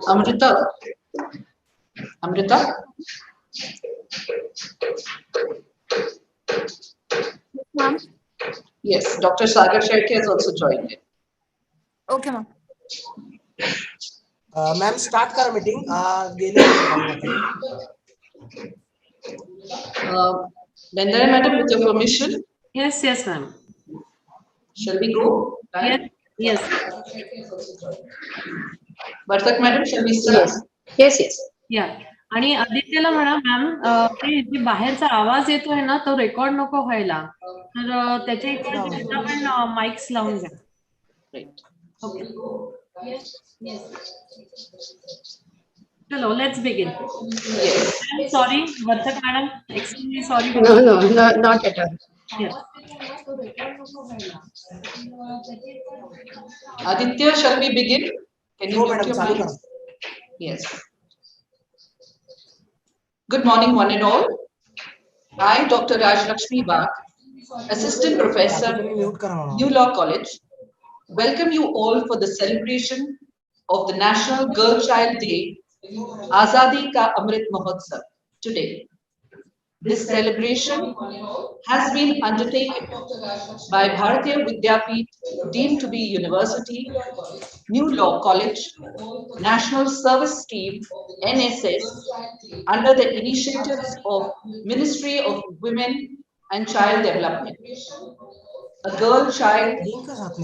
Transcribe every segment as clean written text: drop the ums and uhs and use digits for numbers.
Amrita? Amrita? Ma'am. Yes, Dr. Sagar Shetty has also joined in. Okay, ma'am. Ma'am, start kara meeting. Vendara madam, with your permission, Yes, yes, ma'am. shall we go? Yes, yes. Vartak madam, shall we start? Yes, yes. या आणि आदित्यला म्हणा ma'am ते जे बाहेरचा आवाज येतोय ना तो record नको व्हायला तर त्याच्या इकडे पण माइक्स लावून घ्या. Right. ओके चलो let's begin. Sorry Vartak madam, extremely sorry. No, not at all. Yes. Aditya, shall we begin? Can you No, mute madam, your चालू mic? करा. Yes. Good morning, one and all. I, Dr. Raj Lakshmi Bag, Assistant Professor, Mute kara ma'am. New Law College, welcome you all for the celebration of the National Girl Child Day, Azadi Ka Amrit Mahotsav, today. This celebration has been undertaken by Bharatiya Vidyapeeth, deemed to be University, New Law College, National Service Team, NSS, under the initiatives of Ministry of Women and Child Development. A girl child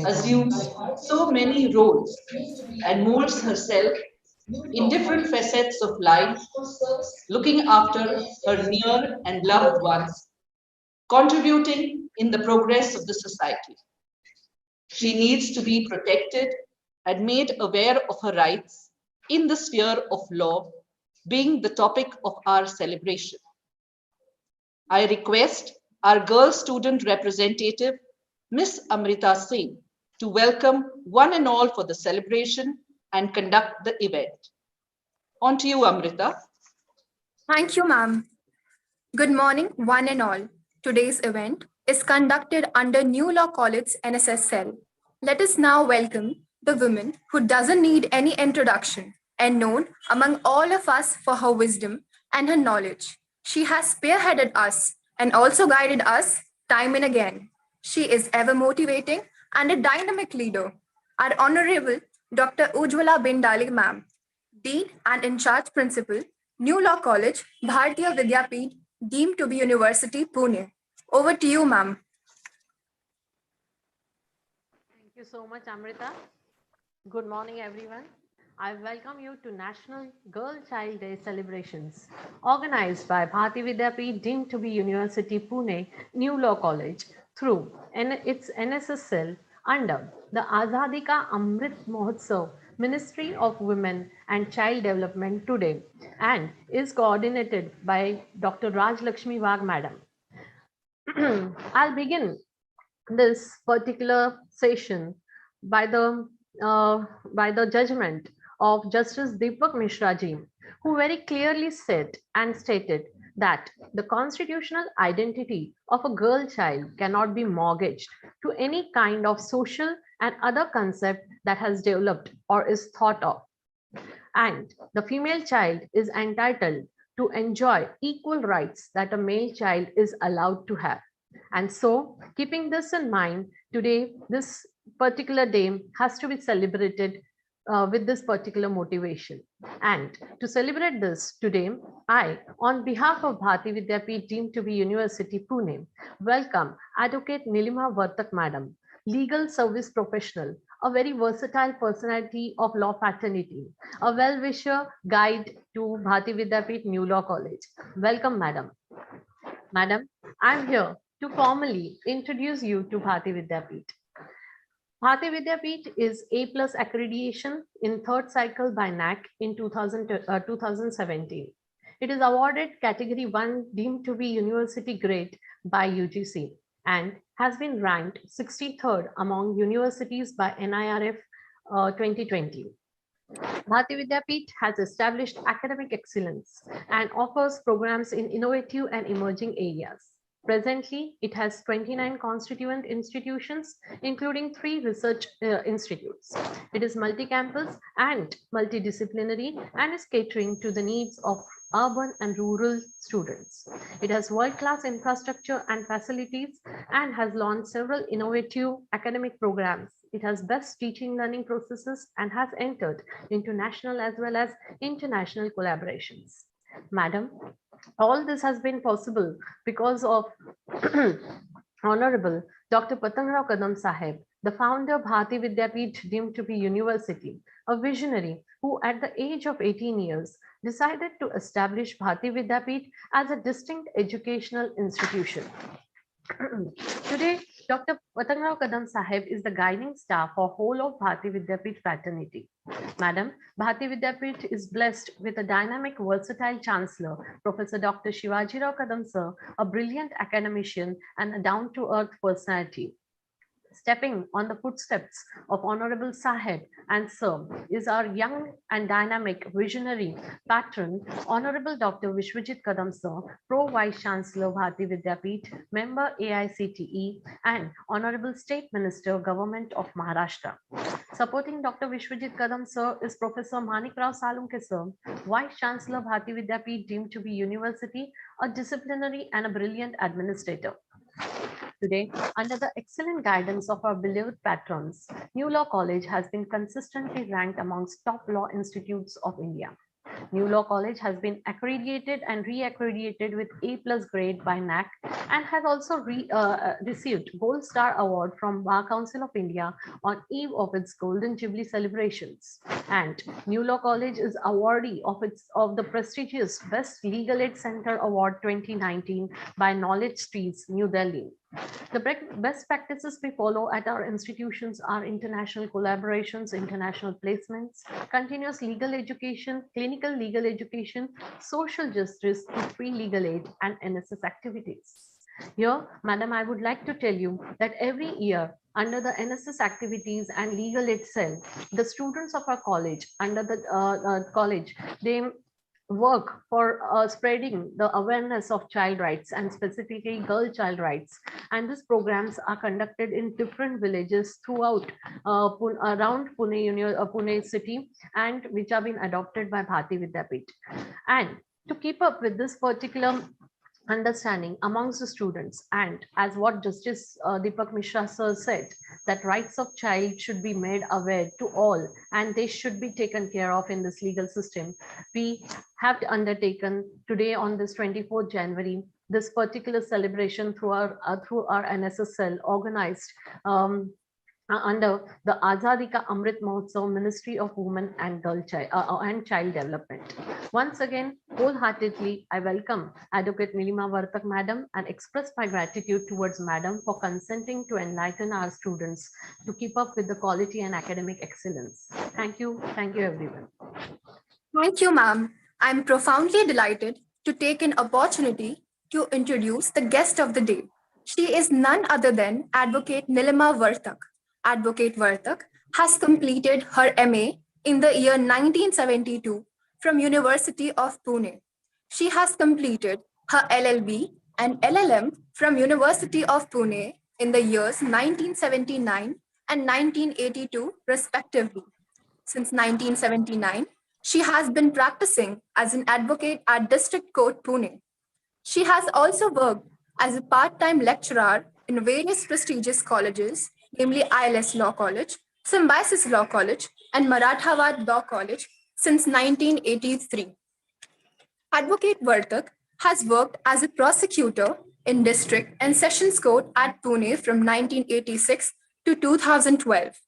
assumes so many roles and molds herself in different facets of life, looking after her near and loved ones, contributing in the progress of the society. She needs to be protected and made aware of her rights in the sphere of law, being the topic of our celebration. I request our girl student representative, Miss Amrita Singh, to welcome one and all for the celebration and conduct the event. On to you, Amrita. Thank you, ma'am. Good morning, one and all. Today's event is conducted under New Law College NSS cell. Let us now welcome the woman who doesn't need any introduction and known among all of us for her wisdom and her knowledge. She has spearheaded us and also guided us time and again. She is ever motivating and a dynamic leader. Our Honorable Dr. Ujjwala Bindali, ma'am, Dean and in charge principal, New Law College, Bharatiya Vidyapeeth, deemed to be University, Pune. Over to you, ma'am. Thank you so much, Amrita. Good morning, everyone. I welcome you to National Girl Child Day celebrations organized by Bharatiya Vidyapeeth, deemed to be University, Pune, New Law College through its NSS cell under the Azadi Ka Amrit Mahotsav, Ministry of Women and Child Development today, and is coordinated by Dr. Raj Lakshmi Bag, madam. I'll begin this particular session by the judgment of Justice Deepak Mishra ji, who very clearly said and stated that the constitutional identity of a girl child cannot be mortgaged to any kind of social and other concept that has developed or is thought of. And the female child is entitled to enjoy equal rights that a male child is allowed to have. And so, keeping this in mind, today, this particular day has to be celebrated with this particular motivation. And to celebrate this today, I, on behalf of Bharatiya Vidyapeeth, deemed to be University, Pune, welcome Advocate Nilima Vartak, madam, legal service professional, a very versatile personality of law fraternity, a well-wisher guide to Bharatiya Vidyapeeth New Law College. Welcome, madam. Madam, I'm here to formally introduce you to Bharatiya Vidyapeeth. Bharatiya Vidyapeeth is A+ accreditation in third cycle by NAC in 2017. It is awarded category 1 deemed to be university grade by UGC and has been ranked 63rd among universities by NIRF 2020. Bharati Vidyapeeth has established academic excellence and offers programs in innovative and emerging areas. Presently, it has 29 constituent institutions, including 3 research institutes. It is multi-campus and multidisciplinary and is catering to the needs of urban and rural students. It has world-class infrastructure and facilities and has launched several innovative academic programs. It has best teaching learning processes and has entered into national as well as international collaborations. Madam, all this has been possible because of Honorable Dr. Patangrao Kadam Saheb, the founder of Bharati Vidyapeeth deemed to be university, a visionary who at the age of 18 years decided to establish Bharati Vidyapeeth as a distinct educational institution. Today, Dr. Patangrao Kadam Saheb is the guiding star for whole of Bharati Vidyapeeth fraternity. Madam, Bharati Vidyapeeth is blessed with a dynamic, versatile chancellor, Professor Dr. Shivaji Rao Kadam Sir, a brilliant academician and a down-to-earth personality. Stepping on the footsteps of Honorable Saheb and Sir is our young and dynamic visionary patron, Honorable Dr. Vishwajit Kadam Sir, Pro Vice Chancellor Bharati Vidyapeeth, Member AICTE, and Honorable State Minister, Government of Maharashtra. Supporting Dr. Vishwajit Kadam Sir is Professor Manik Rao Salunke Sir, Vice Chancellor Bharati Vidyapeeth deemed to be university, a disciplinary and a brilliant administrator. Today, under the excellent guidance of our beloved patrons, New Law College has been consistently ranked amongst top law institutes of India. New Law College has been accredited and re-accredited with A+ grade by NAC and has also received Gold Star Award from Bar Council of India on eve of its Golden Jubilee celebrations. And New Law College is awardee of the prestigious Best Legal Aid Center Award 2019 by Knowledge Streets, New Delhi. The best practices we follow at our institutions are international collaborations, international placements, continuous legal education, clinical legal education, social justice, free legal aid, and NSS activities. Here, Madam, I would like to tell you that every year under the NSS activities and legal aid cell, the students of our college, under the college, they work for spreading the awareness of child rights and specifically girl child rights, and these programs are conducted in different villages throughout around Pune city, and which have been adopted by Bharati Vidyapeeth. And to keep up with this particular understanding amongst the students, and as what Justice Deepak Mishra sir said, that rights of child should be made aware to all and they should be taken care of in this legal system, we have undertaken today on this 24th January this particular celebration through our NSS cell organized under the Azadi Ka Amrit Mahotsav, Ministry of Women and Child Development. Once again, wholeheartedly, I welcome Advocate Nilima Vartak Madam and express my gratitude towards Madam for consenting to enlighten our students to keep up with the quality and academic excellence. Thank you everyone. Thank you, ma'am. I'm profoundly delighted to take an opportunity to introduce the guest of the day. She is none other than Advocate Nilima Vartak. Advocate Vartak has completed her MA in the year 1972 from University of Pune. She has completed her LLB and LLM from University of Pune in the years 1979 and 1982 respectively. Since 1979, she has been practicing as an advocate at District Court Pune. She has also worked as a part-time lecturer in various prestigious colleges, namely ILS Law College, Symbiosis Law College, and Marathawad Law College since 1983. Advocate Vartak has worked as a prosecutor in District and Sessions Court at Pune from 1986 to 2012.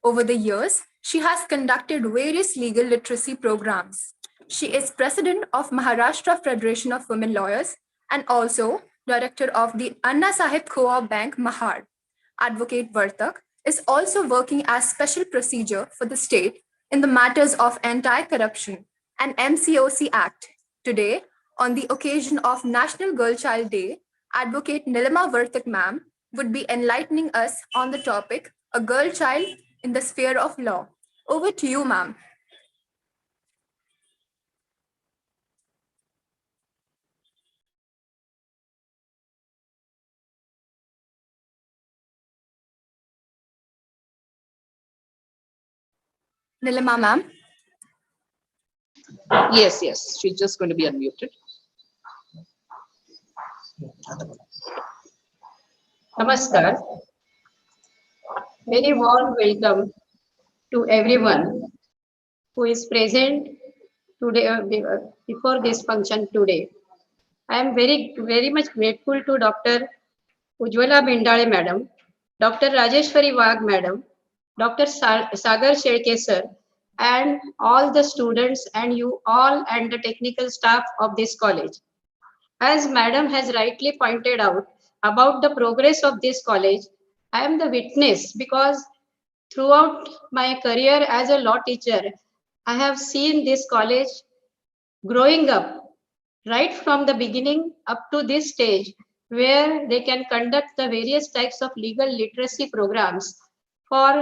Over the years, she has conducted various legal literacy programs. She is president of Maharashtra Federation of Women Lawyers and also director of the Anna Sahib Co-op Bank, Mahad. Advocate Vartak is also working as special procedure for the state in the matters of anti-corruption and MCOC Act. Today, on the occasion of National Girl Child Day, Advocate Nilima Vartak ma'am would be enlightening us on the topic, a girl child in the sphere of law. Over to you, ma'am. Nilima ma'am. Yes, yes. She's just going to be unmuted. Namaskar. Very warm welcome to everyone who is present today before this function today. I am very much grateful to Dr. Ujwala Bindale Madam, Dr. Rajeshwari Wagh Madam, Dr. Sagar Shedke Sir, and all the students and you all and the technical staff of this college. As Madam has rightly pointed out about the progress of this college, I am the witness because throughout my career as a law teacher, I have seen this college growing up right from the beginning up to this stage where they can conduct the various types of legal literacy programs for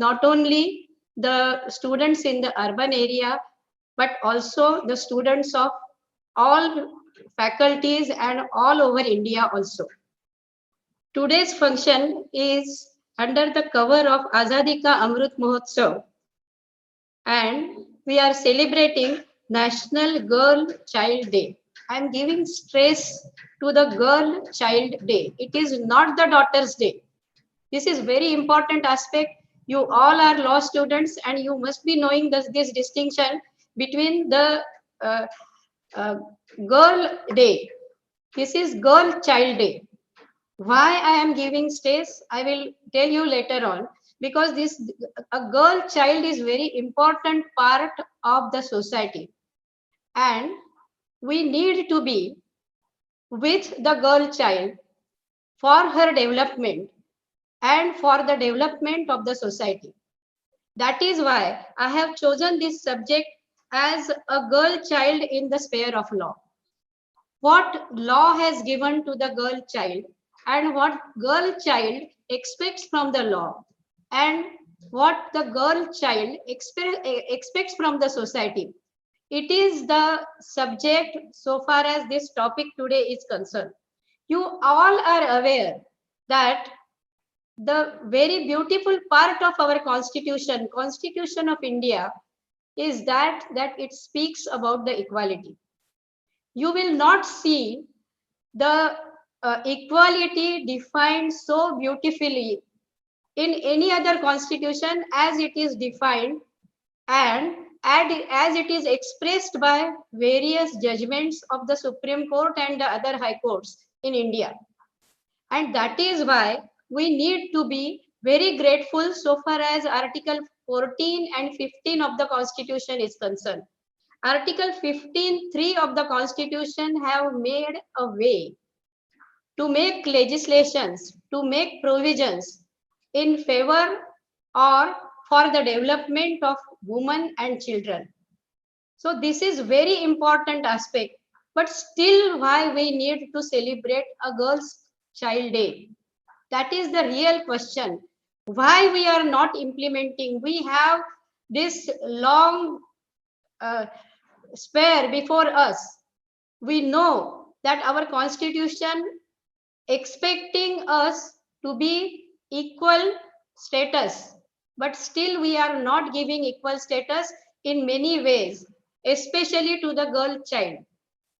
not only the students in the urban area but also the students of all faculties and all over India also. Today's function is under the cover of Azadi Ka Amrit Mahotsav, and we are celebrating National Girl Child Day. I am giving stress to the Girl Child Day. It is not the Daughter's Day. This is very important aspect. You all are law students and you must be knowing this distinction between the uh, uh, Girl Day. This is Girl Child Day. Why I am giving stress, I will tell you later on, because this a girl child is very important part of the society, and we need to be with the girl child for her development and for the development of the society. That is why I have chosen this subject as a girl child in the sphere of law. What law has given to the girl child and what girl child expects from the law and what the girl child expects from the society. It is the subject so far as this topic today is concerned. You all are aware that the very beautiful part of our constitution of India, is that it speaks about the equality. You will not see the equality defined so beautifully in any other constitution as it is defined and as it is expressed by various judgments of the Supreme Court and the other high courts in India. And that is why we need to be very grateful so far as Article 14 and 15 of the Constitution is concerned. Article 15(3) of the Constitution have made a way to make legislations, to make provisions in favor or for the development of women and children. So this is very important aspect, but still why we need to celebrate a girl's child day? That is the real question. Why we are not implementing? We have this long uh, spare before us. We know that our constitution expecting us to be equal status, but still we are not giving equal status in many ways, especially to the girl child.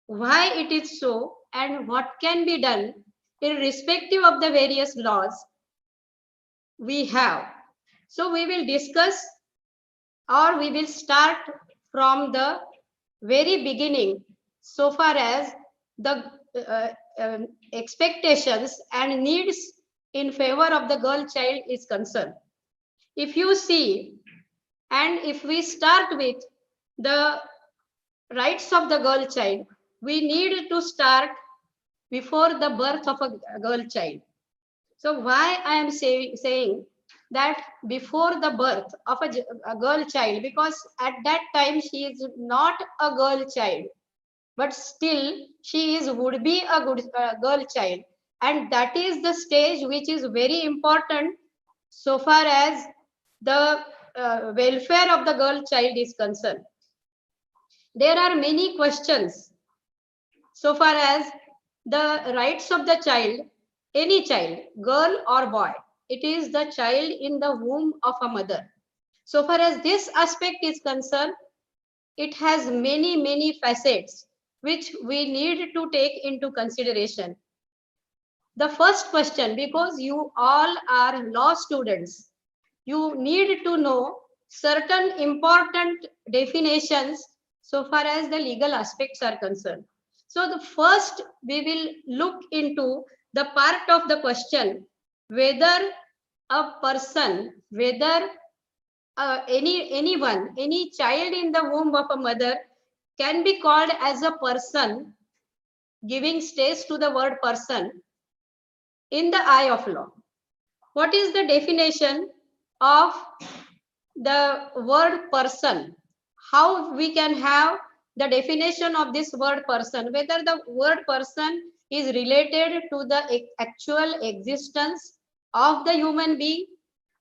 Why it is so and what can be done irrespective of the various laws we have. So we will discuss, or we will start from the very beginning so far as the expectations and needs in favor of the girl child is concerned. If you see, and if we start with the rights of the girl child, we need to start before the birth of a girl child. So why I am saying that before the birth of a girl child, because at that time she is not a girl child, but still she is would be a good girl child, and that is the stage which is very important so far as the welfare of the girl child is concerned. There are many questions so far as the rights of the child, any child, girl or boy. It is the child in the womb of a mother. So far as this aspect is concerned, it has many facets which we need to take into consideration. The first question, because you all are law students, you need to know certain important definitions so far as the legal aspects are concerned. So the first we will look into the part of the question whether a person, whether any child in the womb of a mother can be called as a person, giving stage to the word person in the eye of law. What is the definition of the word person? How we can have the definition of this word person, whether the word person is related to the actual existence of the human being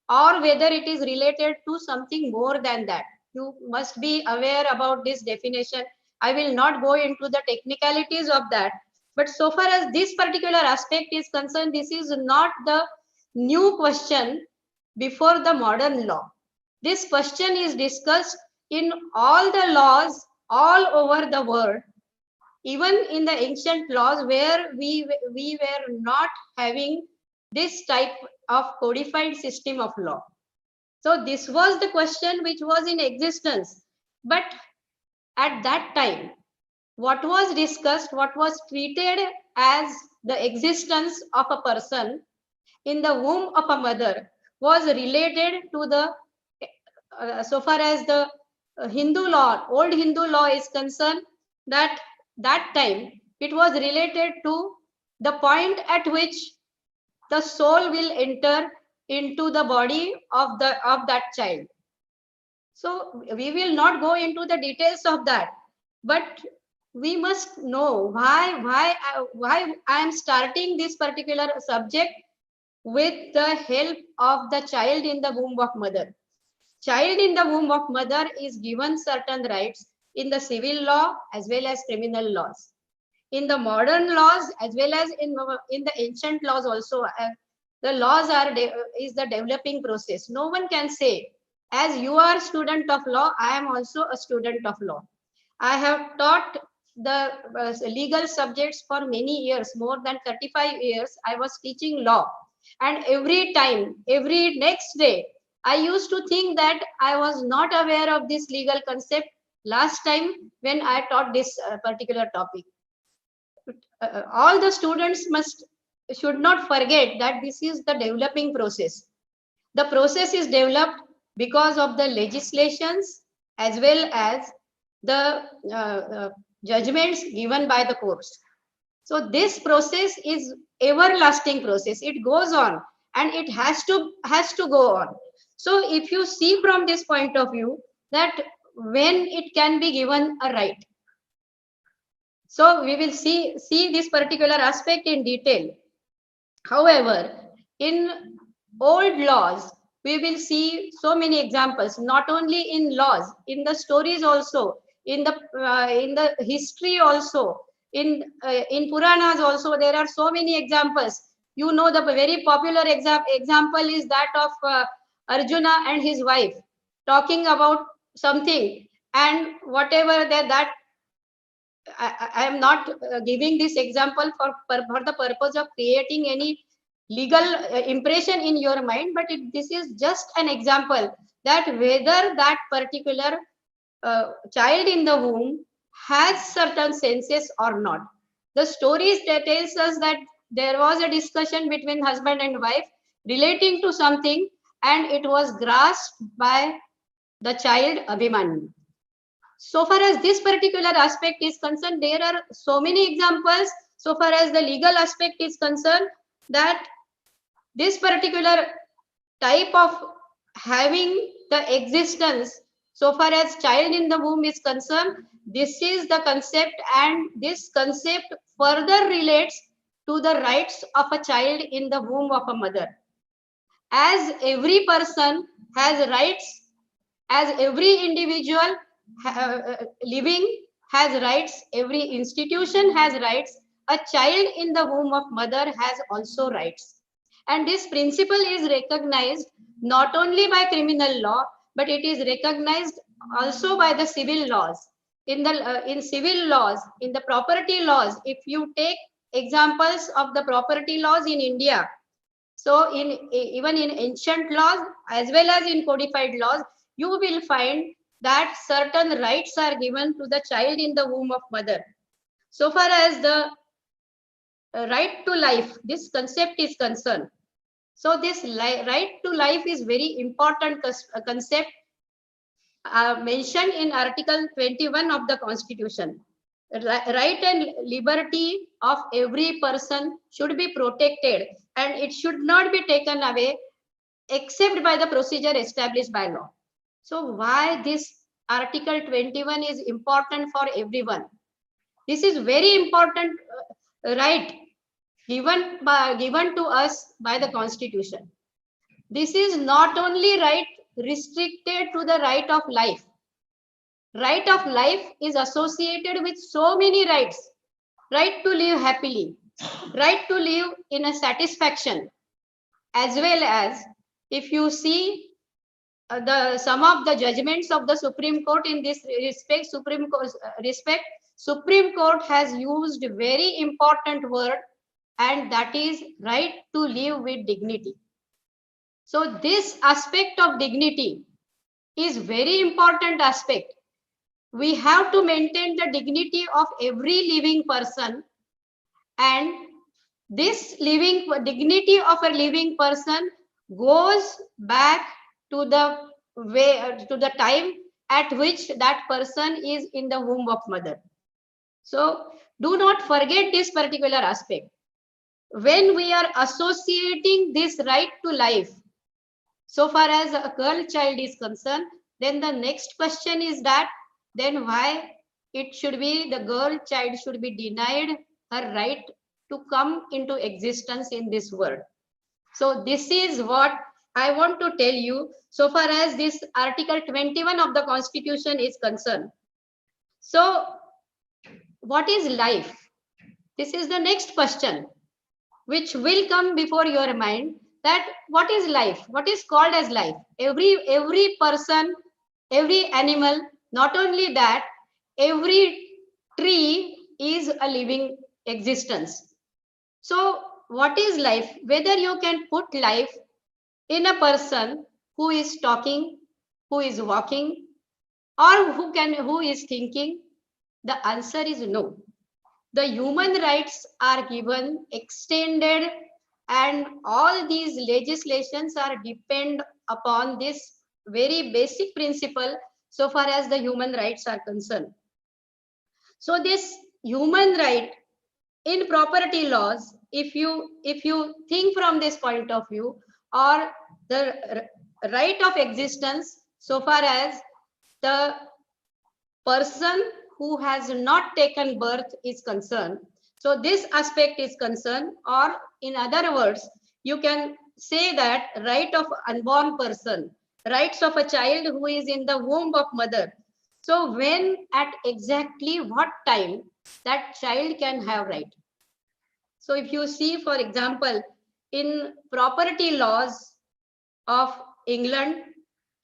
or whether it is related to something more than that. You must be aware about this definition. I will not go into the technicalities of that. But so far as this particular aspect is concerned, this is not the new question before the modern law. This question is discussed in all the laws all over the world, even in the ancient laws where we were not having this type of codified system of law. So this was the question which was in existence. But at that time, what was discussed, what was treated as the existence of a person in the womb of a mother was related to the, so far as the Hindu law, old Hindu law is concerned, that time it was related to the point at which the soul will enter into the body of that child. So we will not go into the details of that, but we must know why I am starting this particular subject with the help of the child in the womb of mother. Child in the womb of mother is given certain rights in the civil law as well as criminal laws. In the modern laws as well as in the ancient laws also, the laws is the developing process. No one can say, as you are a student of law, I am also a student of law. I have taught the legal subjects for many years, more than 35 years. I was teaching law. And every time, every next day, I used to think that I was not aware of this legal concept last time when I taught this particular topic. All the students should not forget that this is the developing process. The process is developed because of the legislations as well as the judgments given by the courts. So this process is everlasting process. It goes on and it has to go on. So if you see from this point of view that when it can be given a right. So we will see this particular aspect in detail. However, in old laws, we will see so many examples, not only in laws, in the stories also, in the history also, in Puranas also, there are so many examples. You know, the very popular example is that of Arjuna and his wife talking about something, and whatever that I am not giving this example for the purpose of creating any legal impression in your mind, but this is just an example that whether that particular child in the womb has certain senses or not. The stories that tells us that there was a discussion between husband and wife relating to something, and it was grasped by the child Abhimanyu. So far as this particular aspect is concerned, there are so many examples. So far as the legal aspect is concerned, that this particular type of having the existence, so far as child in the womb is concerned, this is the concept, and this concept further relates to the rights of a child in the womb of a mother. As every person has rights, as every individual living has rights, every institution has rights, a child in the womb of mother has also rights. And this principle is recognized not only by criminal law but it is recognized also by the civil laws. In civil laws, in the property laws, if you take examples of the property laws in India, so even in ancient laws as well as in codified laws, you will find that certain rights are given to the child in the womb of mother. So far as the right to life, this concept is concerned. So this right to life is very important concept mentioned in Article 21 of the Constitution. Right and liberty of every person should be protected, and it should not be taken away except by the procedure established by law. So why this Article 21 is important for everyone? This is very important right given to us by the Constitution. This is not only right restricted to the right of life. Right of life is associated with so many rights. Right to live happily, right to live in a satisfaction, as well as if you see some of the judgments of the Supreme Court in this respect, Supreme Court has used very important word, and that is right to live with dignity. So this aspect of dignity is very important aspect. We have to maintain the dignity of every living person, and this dignity of a living person goes back to the to the time at which that person is in the womb of mother. So do not forget this particular aspect. When we are associating this right to life, so far as a girl child is concerned, then the next question is that then why it should be the girl child should be denied her right to come into existence in this world. So this is what I want to tell you so far as this Article 21 of the Constitution is concerned. So what is life? This is the next question which will come before your mind, that what is life? What is called as life? Every person, every animal, not only that, every tree is a living existence. So what is life? Whether you can put life in a person who is talking, who is walking, or who is thinking, the answer is no. The human rights are given, extended, and all these legislations are depend upon this very basic principle so far as the human rights are concerned. So this human right in property laws, if you think from this point of view, or the right of existence so far as the person who has not taken birth is concerned, so this aspect is concerned, or in other words, you can say that right of unborn person, rights of a child who is in the womb of mother. So when, at exactly what time that child can have right. So if you see, for example, in property laws of England,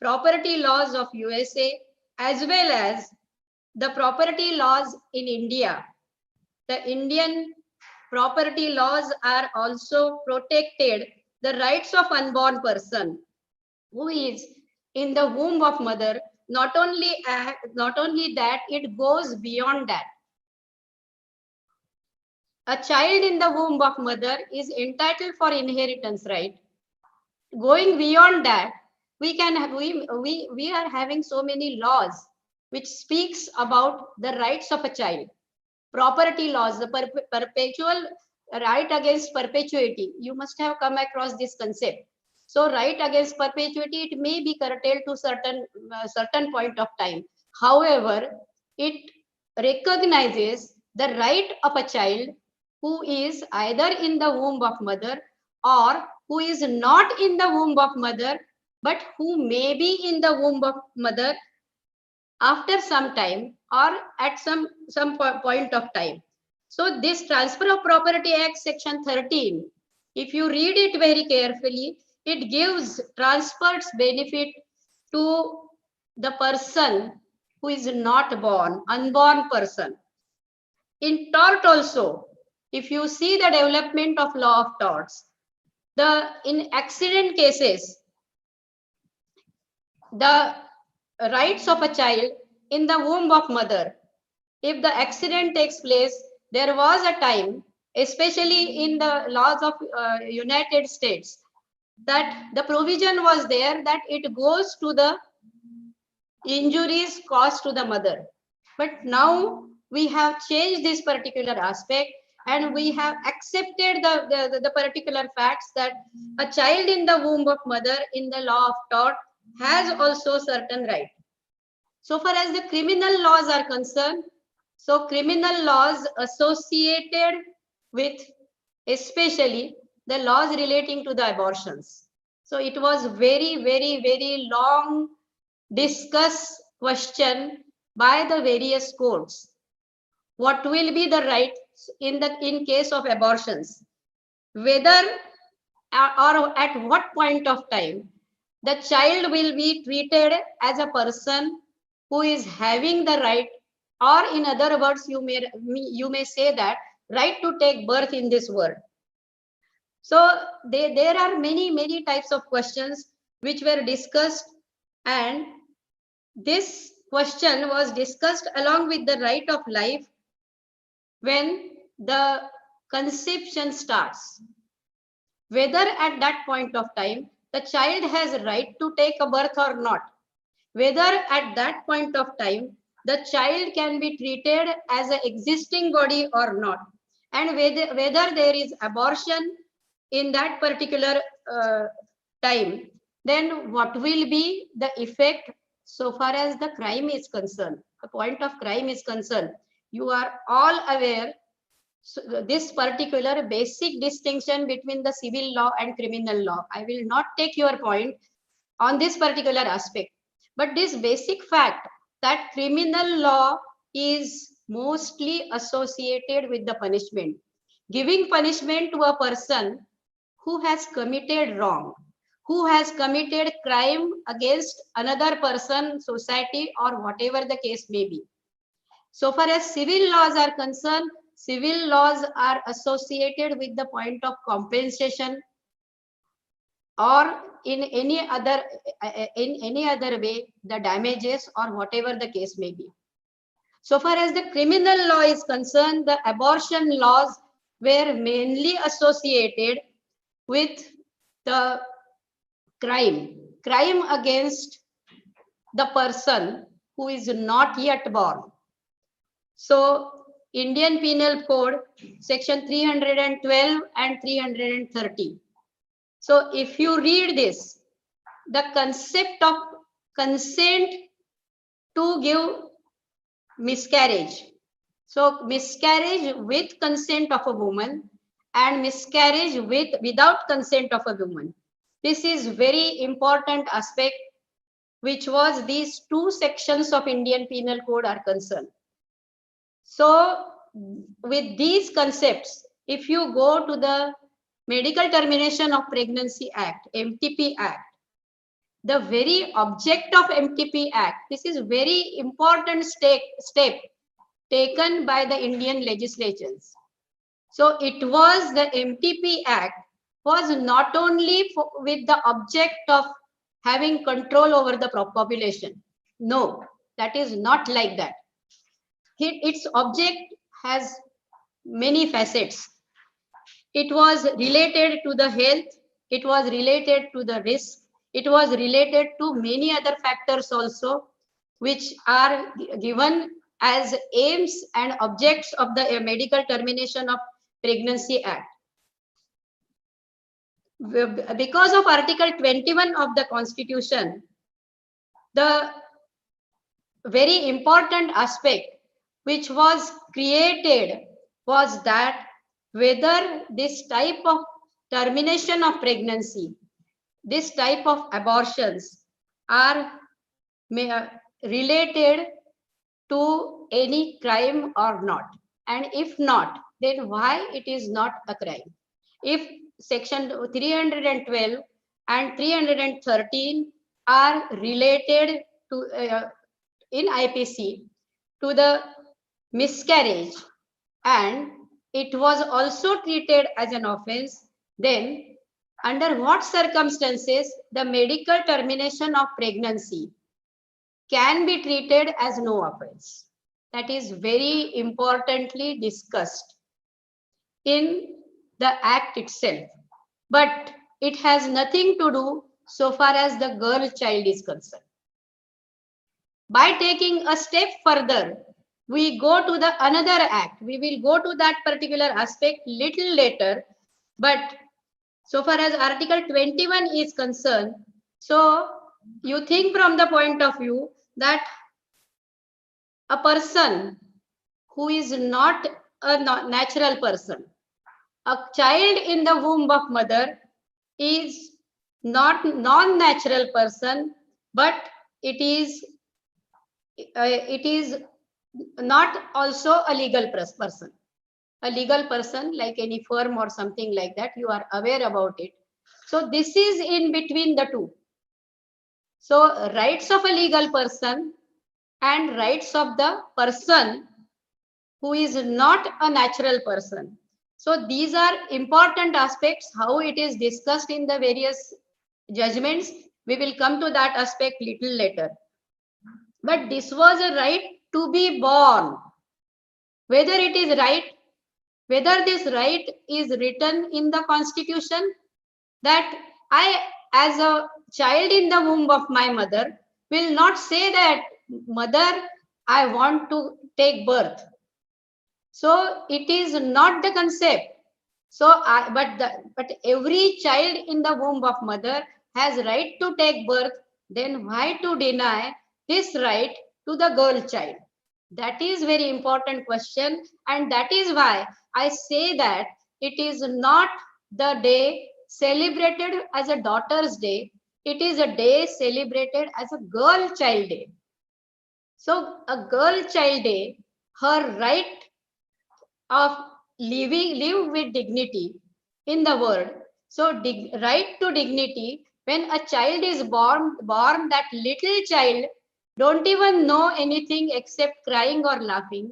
property laws of USA, as well as the property laws in India, the Indian property laws are also protected the rights of unborn person who is in the womb of mother. Not only that, it goes beyond that. A child in the womb of mother is entitled for inheritance right. Going beyond that, we are having so many laws which speaks about the rights of a child. Property laws, the perpetual right against perpetuity. You must have come across this concept. So right against perpetuity, it may be curtailed to certain point of time. However, it recognizes the right of a child who is either in the womb of mother or who is not in the womb of mother, but who may be in the womb of mother after some time or at some point of time. So this Transfer of Property Act section 13, if you read it very carefully, it gives transfers benefit to the person who is not born, unborn person. In tort also, if you see the development of law of torts, in accident cases, the rights of a child in the womb of mother, if the accident takes place, there was a time, especially in the laws of United States, that the provision was there that it goes to the injuries caused to the mother. But now we have changed this particular aspect, and we have accepted the particular facts that a child in the womb of mother in the law of tort has also certain right. So far as the criminal laws are concerned, so criminal laws associated with especially the laws relating to the abortions. So it was very long discuss question by the various courts. What will be the right in case of abortions? Whether or at what point of time the child will be treated as a person who is having the right, or in other words, you may say that right to take birth in this world. So there are many types of questions which were discussed, and this question was discussed along with the right of life when the conception starts. Whether at that point of time the child has a right to take a birth or not. Whether at that point of time the child can be treated as an existing body or not. And whether there is abortion in that particular time, then what will be the effect so far as the crime is concerned. The point of crime is concerned. You are all aware. So this particular basic distinction between the civil law and criminal law. I will not take your point on this particular aspect, but this basic fact that criminal law is mostly associated with the punishment, giving punishment to a person who has committed wrong, who has committed crime against another person, society, or whatever the case may be. So far as civil laws are concerned, civil laws are associated with the point of compensation, or in any other way, the damages or whatever the case may be. So far as the criminal law is concerned, the abortion laws were mainly associated with the crime against the person who is not yet born. So Indian Penal Code section 312 and 330. So if you read this, the concept of consent to give miscarriage. So miscarriage with consent of a woman and miscarriage without consent of a woman. This is very important aspect, which was these two sections of Indian Penal Code are concerned. So with these concepts, if you go to the Medical Termination of Pregnancy Act, Mtp Act, the very object of Mtp Act, this is very important step taken by the Indian legislatures. So it was the Mtp Act was not only with the object of having control over the population. No, that is not like that. Its object has many facets. It was related to the health, it was related to the risk, it was related to many other factors also, which are given as aims and objects of the Medical Termination of Pregnancy Act. Because of Article 21 of the Constitution, the very important aspect which was created was that whether this type of termination of pregnancy, this type of abortions are related to any crime or not. And if not, then why it is not a crime? If section 312 and 313 are related to in IPC to the miscarriage, and it was also treated as an offense, then under what circumstances the medical termination of pregnancy can be treated as no offense? That is very importantly discussed in the act itself, but it has nothing to do so far as the girl child is concerned. By taking a step further, we go to the another act. We will go to that particular aspect little later, but so far as Article 21 is concerned, so you think from the point of view that a person who is not a natural person, a child in the womb of mother is not non-natural person, but it is not also a legal person. A legal person like any firm or something like that, you are aware about it. So this is in between the two. So rights of a legal person and rights of the person who is not a natural person. So these are important aspects, how it is discussed in the various judgments. We will come to that aspect little later. But this was a right to be born. Whether it is right, whether this right is written in the constitution, that I, as a child in the womb of my mother, will not say that, mother, I want to take birth. So it is not the concept. So, but every child in the womb of mother has right to take birth. Then why to deny this right to the girl child? That is very important question, and that is why I say that it is not the day celebrated as a daughter's day. It is a day celebrated as a girl child day. So a girl child day, her right of live with dignity in the world. So right to dignity, when a child is born, that little child don't even know anything except crying or laughing.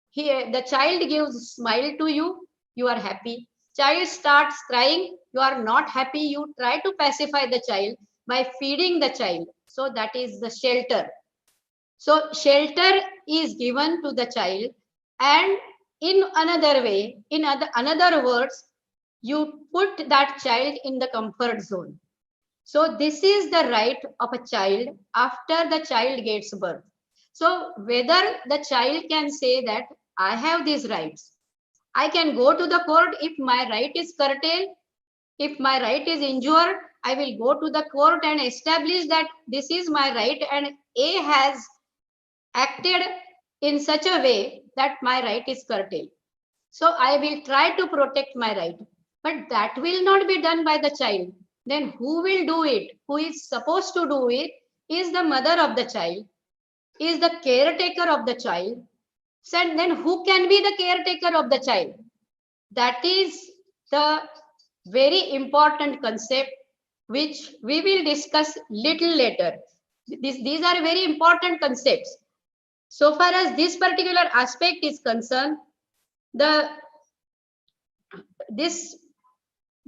Here, the child gives smile to you, you are happy. Child starts crying, you are not happy. You try to pacify the child by feeding the child. So that is the shelter. So shelter is given to the child, and in another way, in another words, you put that child in the comfort zone. So this is the right of a child after the child gets birth. So whether the child can say that I have these rights, I can go to the court if my right is curtailed, if my right is injured, I will go to the court and establish that this is my right and A has acted in such a way that my right is curtailed. So I will try to protect my right. But that will not be done by the child. Then who will do it? Who is supposed to do it is the mother of the child, is the caretaker of the child. So then who can be the caretaker of the child? That is the very important concept which we will discuss little later. These are very important concepts. So far as this particular aspect is concerned, this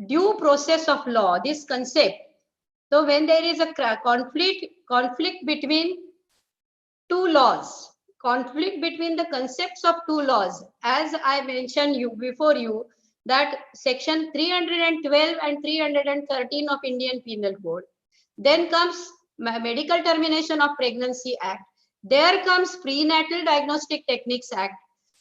due process of law, this concept. So when there is a conflict between two laws, conflict between the concepts of two laws, as I mentioned before you, that section 312 and 313 of Indian Penal Code. Then comes Medical Termination of Pregnancy Act. There comes Prenatal Diagnostic Techniques Act.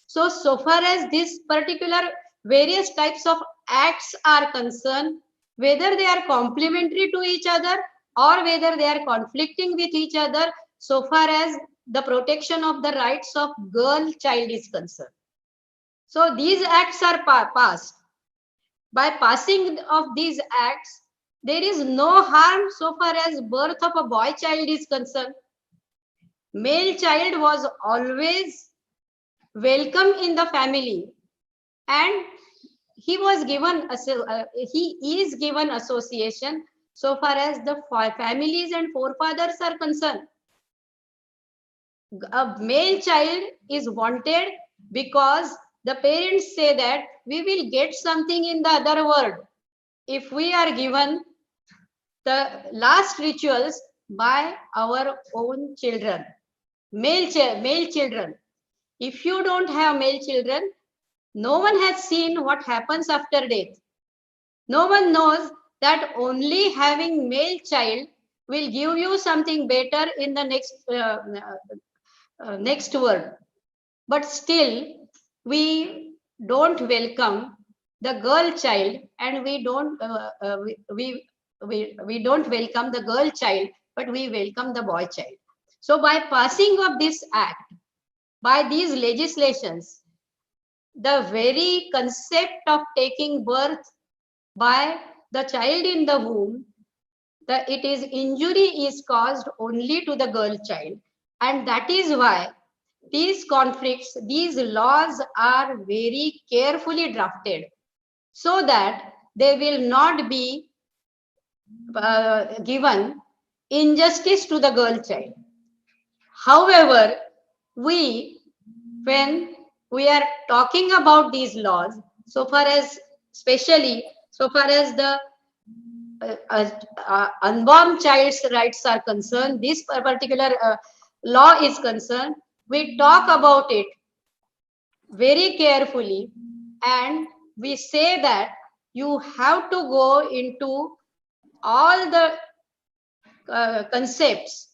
So far as this particular various types of acts are concerned, whether they are complementary to each other or whether they are conflicting with each other, so far as the protection of the rights of girl child is concerned. So these acts are passed. By passing of these acts, there is no harm so far as birth of a boy child is concerned. Male child was always welcome in the family, and he was given he is given association so far as the families and forefathers are concerned. A male child is wanted because the parents say that we will get something in the other world if we are given the last rituals by our own children, male children. If you don't have male children, no one has seen what happens after death. No one knows that only having male child will give you something better in the next world. But still, we don't welcome the girl child, and we don't welcome the girl child, but we welcome the boy child. So by passing of this act, by these legislations, the very concept of taking birth by the child in the womb, it is injury is caused only to the girl child, and that is why these conflicts, these laws are very carefully drafted so that they will not be given injustice to the girl child. However, when we are talking about these laws, so far as especially so far as the unborn child's rights are concerned, this particular law is concerned, we talk about it very carefully, and we say that you have to go into all the concepts,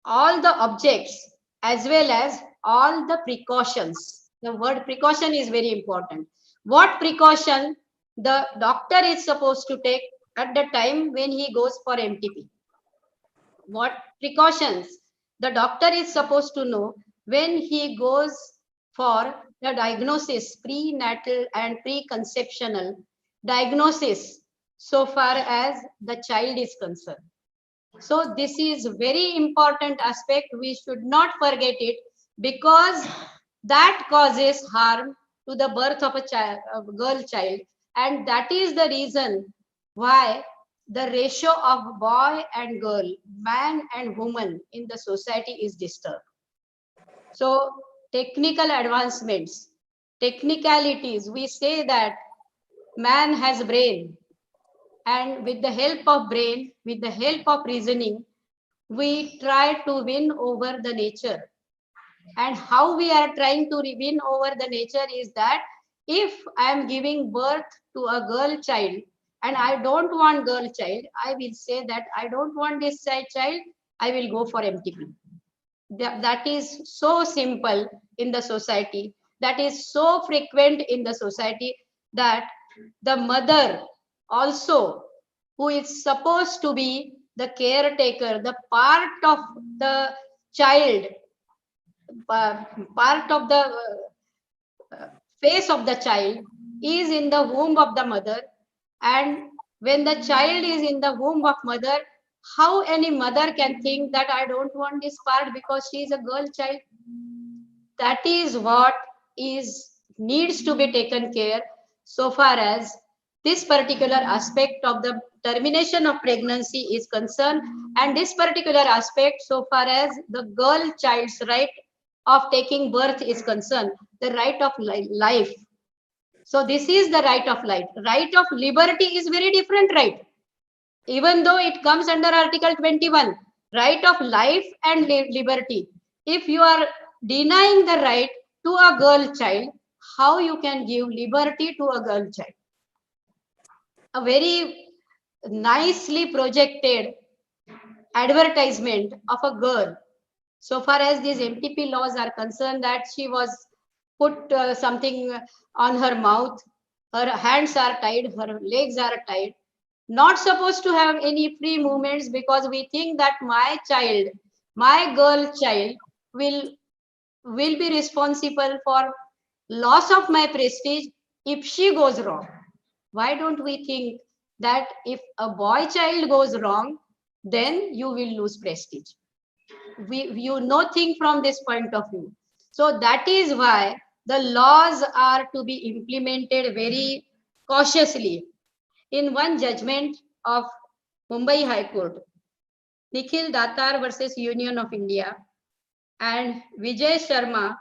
all the objects, as well as all the precautions. The word precaution is very important. What precaution the doctor is supposed to take at the time when he goes for MTP? What precautions the doctor is supposed to know when he goes for the diagnosis, prenatal and preconceptional diagnosis, so far as the child is concerned? So this is very important aspect. We should not forget it, because that causes harm to the birth of a child, a girl child, and that is the reason why the ratio of boy and girl, man and woman in the society is disturbed. So technical advancements, technicalities, we say that man has brain, and with the help of brain, with the help of reasoning, we try to win over the nature. And how we are trying to win over the nature is that if I am giving birth to a girl child and I don't want girl child, I will say that I don't want this child, I will go for MTP. That is so simple in the society, that is so frequent in the society, that the mother also, who is supposed to be the caretaker, the part of the child, part of the face of the child, is in the womb of the mother. And when the child is in the womb of mother, how any mother can think that I don't want this part because she is a girl child? That is what is needs to be taken care so far as this particular aspect of the termination of pregnancy is concerned, and this particular aspect so far as the girl child's right of taking birth is concerned, the right of life. So this is the right of life. Right of liberty is very different right, even though it comes under Article 21, right of life and liberty. If you are denying the right to a girl child, how you can give liberty to a girl child? A very nicely projected advertisement of a girl, so far as these MTP laws are concerned, that she was put something on her mouth, her hands are tied, her legs are tied, not supposed to have any free movements, because we think that my child, my girl child will be responsible for loss of my prestige if she goes wrong. Why don't we think that if a boy child goes wrong, then you will lose prestige? You know, think from this point of view. So that is why the laws are to be implemented very cautiously. In one judgment of Mumbai High Court, Nikhil Datar versus Union of India, and Vijay Sharma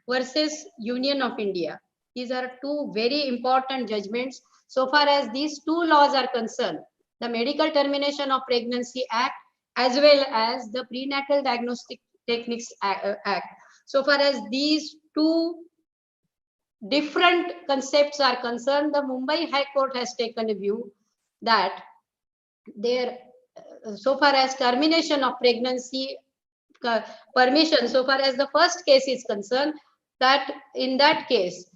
versus Union of India. These are two very important judgments so far as these two laws are concerned. The Medical Termination of Pregnancy Act as well as the Prenatal Diagnostic Techniques Act. So far as these two different concepts are concerned, the Mumbai High Court has taken a view that there, so far as termination of pregnancy permission, so far as the first case is concerned, that in that case,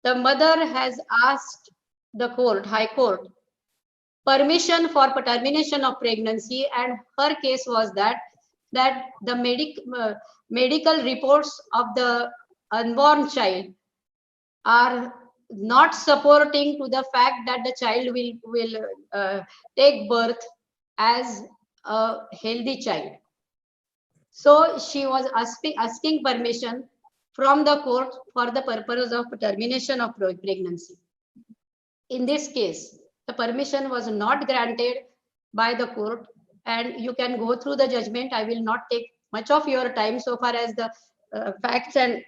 the mother has asked the court, High Court, permission for termination of pregnancy, and her case was that the medical reports of the unborn child are not supporting to the fact that the child will take birth as a healthy child. So she was asking permission from the court for the purpose of termination of pregnancy. In this case, the permission was not granted by the court, and you can go through the judgment. I will not take much of your time so far as the facts and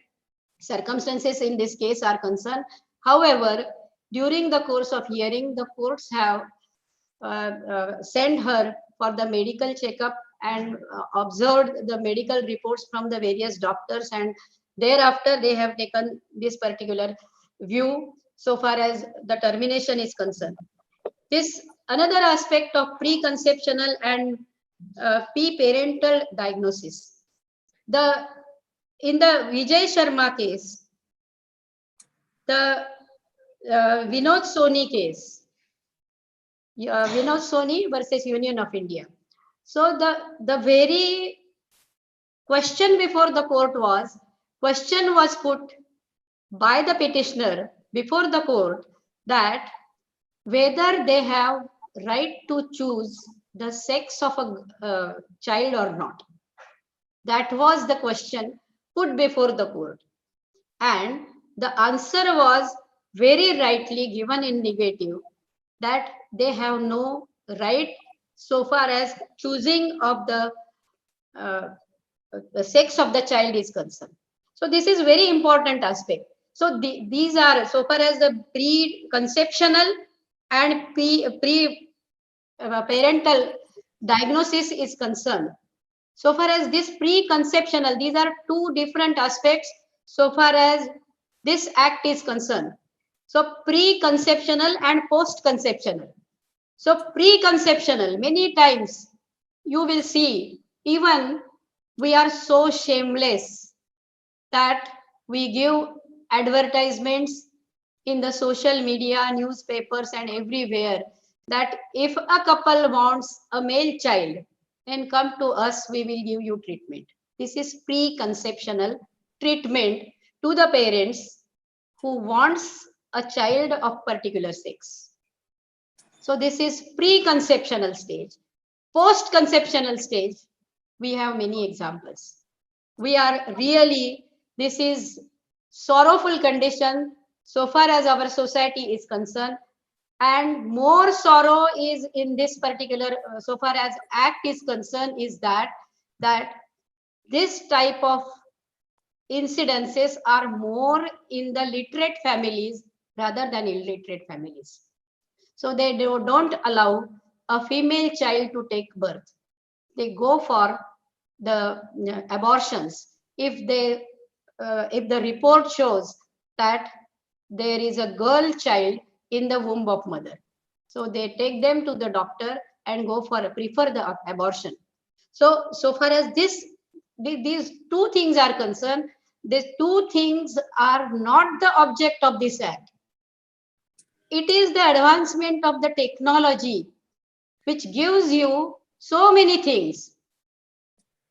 circumstances in this case are concerned. However, during the course of hearing, the courts have sent her for the medical checkup and observed the medical reports from the various doctors, and thereafter they have taken this particular view so far as the termination is concerned. This another aspect of preconceptional and pre-parental diagnosis. In the Vijay Sharma case, the Vinod Soni case, Vinod Soni versus Union of India. So the very question before the court was put by the petitioner before the court that whether they have right to choose the sex of a child or not. That was the question put before the court. And the answer was very rightly given in negative, that they have no right so far as choosing of the sex of the child is concerned. So this is very important aspect. So these are so far as the pre-conceptional and parental diagnosis is concerned. So far as this pre-conceptional, these are two different aspects so far as this act is concerned. So pre-conceptional and post-conceptional. So pre-conceptional, many times you will see, even we are so shameless that we give advertisements in the social media, newspapers and everywhere, that if a couple wants a male child, then come to us, we will give you treatment. This is pre-conceptional treatment to the parents who wants a child of particular sex. So this is pre-conceptional stage. Post-conceptional stage, we have many examples. We are really, this is sorrowful condition so far as our society is concerned, and more sorrow is in this particular so far as act is concerned, is that this type of incidences are more in the literate families rather than illiterate families. So they don't allow a female child to take birth. They go for the abortions if the report shows that there is a girl child in the womb of mother. So they take them to the doctor and prefer the abortion. So far as these two things are concerned, these two things are not the object of this act. It is the advancement of the technology which gives you so many things.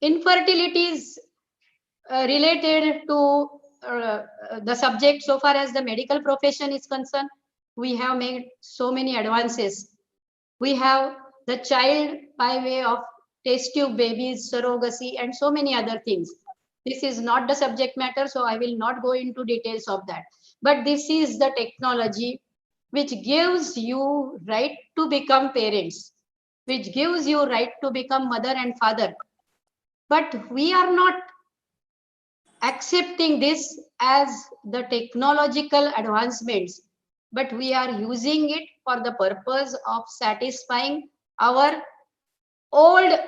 Infertility is related to the subject so far as the medical profession is concerned. We have made so many advances. We have the child by way of test tube babies, surrogacy, and so many other things. This is not the subject matter, so I will not go into details of that. But this is the technology which gives you right to become parents. which gives you right to become mother and father. But we are not accepting this as the technological advancements, but we are using it for the purpose of satisfying our old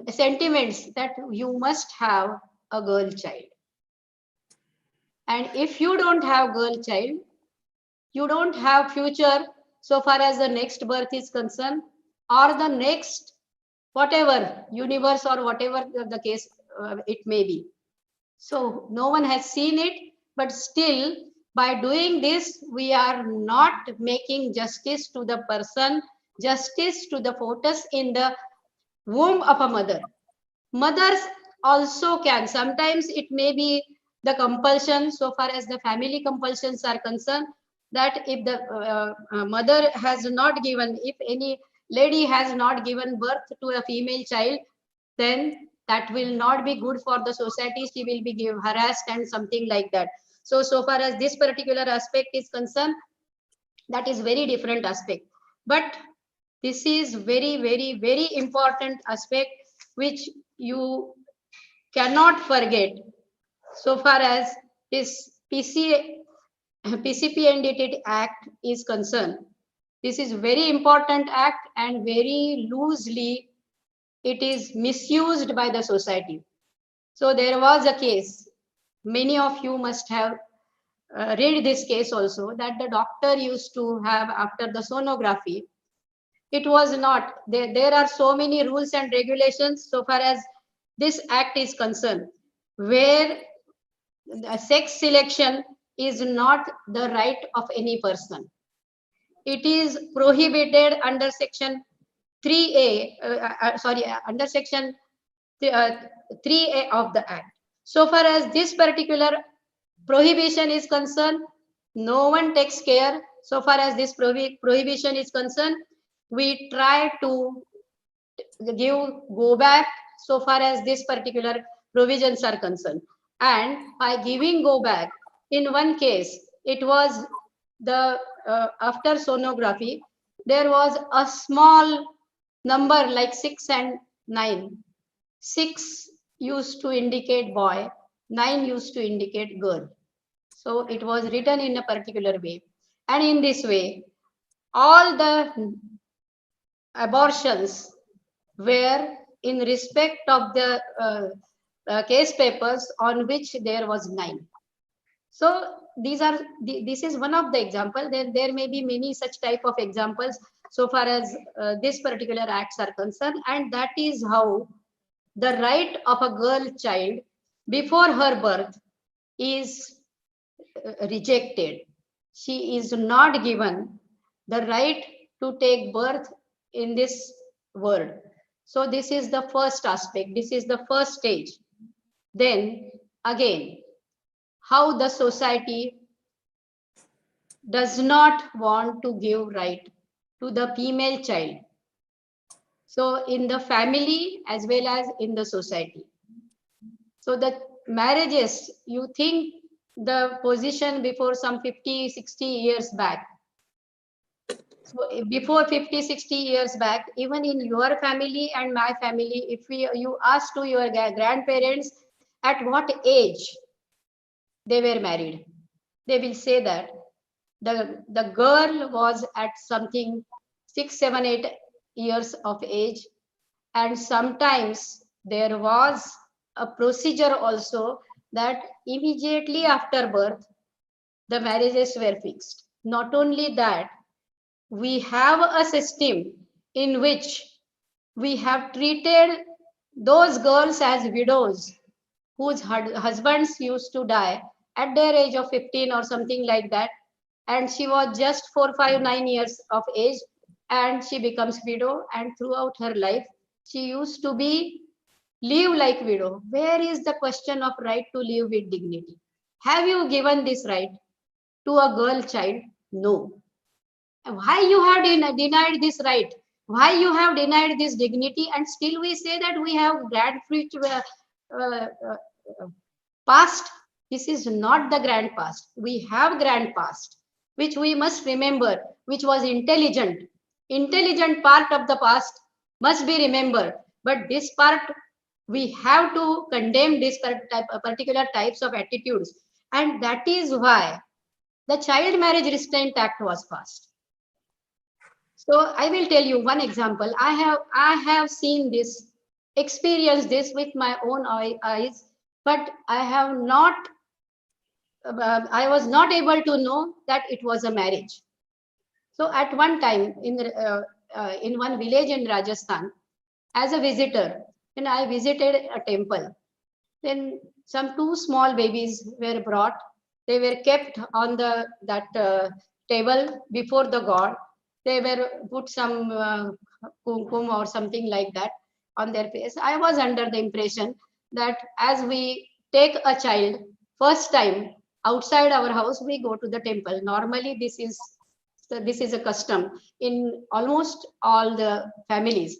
sentiments that you must have a girl child. And if you don't have girl child, you don't have future so far as the next birth is concerned, or the next whatever universe or whatever the case it may be. So no one has seen it, but still by doing this, we are not making justice to the person, justice to the fetus in the womb of a mother. Mothers also can, sometimes it may be the compulsion, so far as the family compulsions are concerned, that if the mother has not given, if any lady has not given birth to a female child, then that will not be good for the society. She will be harassed and something like that. So far as this particular aspect is concerned, that is very different aspect. But this is very, very, very important aspect which you cannot forget so far as this PCP Act is concerned. This is very important act and very loosely it is misused by the society. So there was a case, many of you must have read this case also, that the doctor used to have after the sonography. It was not, there are so many rules and regulations so far as this act is concerned, where the sex selection is not the right of any person. It is prohibited under section 3A, under section 3A of the act. So far as this particular prohibition is concerned, no one takes care. So far as this prohibition is concerned, we try to go back so far as this particular provisions are concerned. And by giving go back, in one case, it was the after sonography, there was a small number like 6 and 9. 6 used to indicate boy, 9 used to indicate girl. So it was written in a particular way. And in this way, all the abortions were in respect of the case papers on which there was 9. So this is one of the example. There may be many such type of examples so far as this particular acts are concerned, and that is how the right of a girl child before her birth is rejected. She is not given the right to take birth in this world. So this is the first aspect. This is the first stage. Then again, how the society does not want to give right to the female child. So in the family as well as in the society. So the marriages, you think the position before some 50, 60 years back. So before 50, 60 years back, even in your family and my family, if you ask to your grandparents at what age they were married, they will say that the girl was at something 6, 7, 8 years of age, and sometimes there was a procedure also that immediately after birth the marriages were fixed. Not only that, we have a system in which we have treated those girls as widows whose husbands used to die at their age of 15 or something like that, and she was just 4, 5, 9 years of age, and she becomes widow, and throughout her life she used to be live like widow. Where is the question of right to live with dignity? Have you given this right to a girl child? No. Why you have denied this right? Why you have denied this dignity? And still we say that we have grand future uh, uh, past. This is not the grand past. We have grand past, which we must remember, which was intelligent. intelligent part of the past must be remembered. But this part, we have to condemn this particular types of attitudes. And that is why the Child Marriage Restraint Act was passed. So I will tell you one example. I have seen this, experienced this with my own eyes, but I was not able to know that it was a marriage. So at one time in one village in Rajasthan, as a visitor, when I visited a temple, then some two small babies were brought. They were kept on that table before the god. They were put some kumkum or something like that on their face. I was under the impression that as we take a child first time outside our house, we go to the temple. Normally, this is a custom in almost all the families.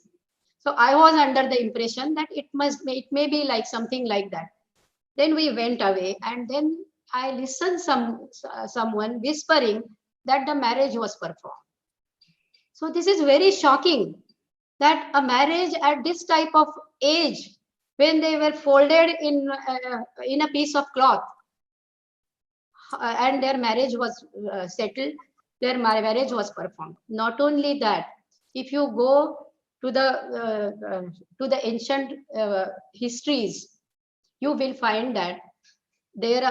So I was under the impression that it may be like something like that. Then we went away, and then I listened someone whispering that the marriage was performed. So this is very shocking that a marriage at this type of age, when they were folded in a piece of cloth, and their marriage was settled, their marriage was performed. Not only that, if you go to the ancient histories, you will find that there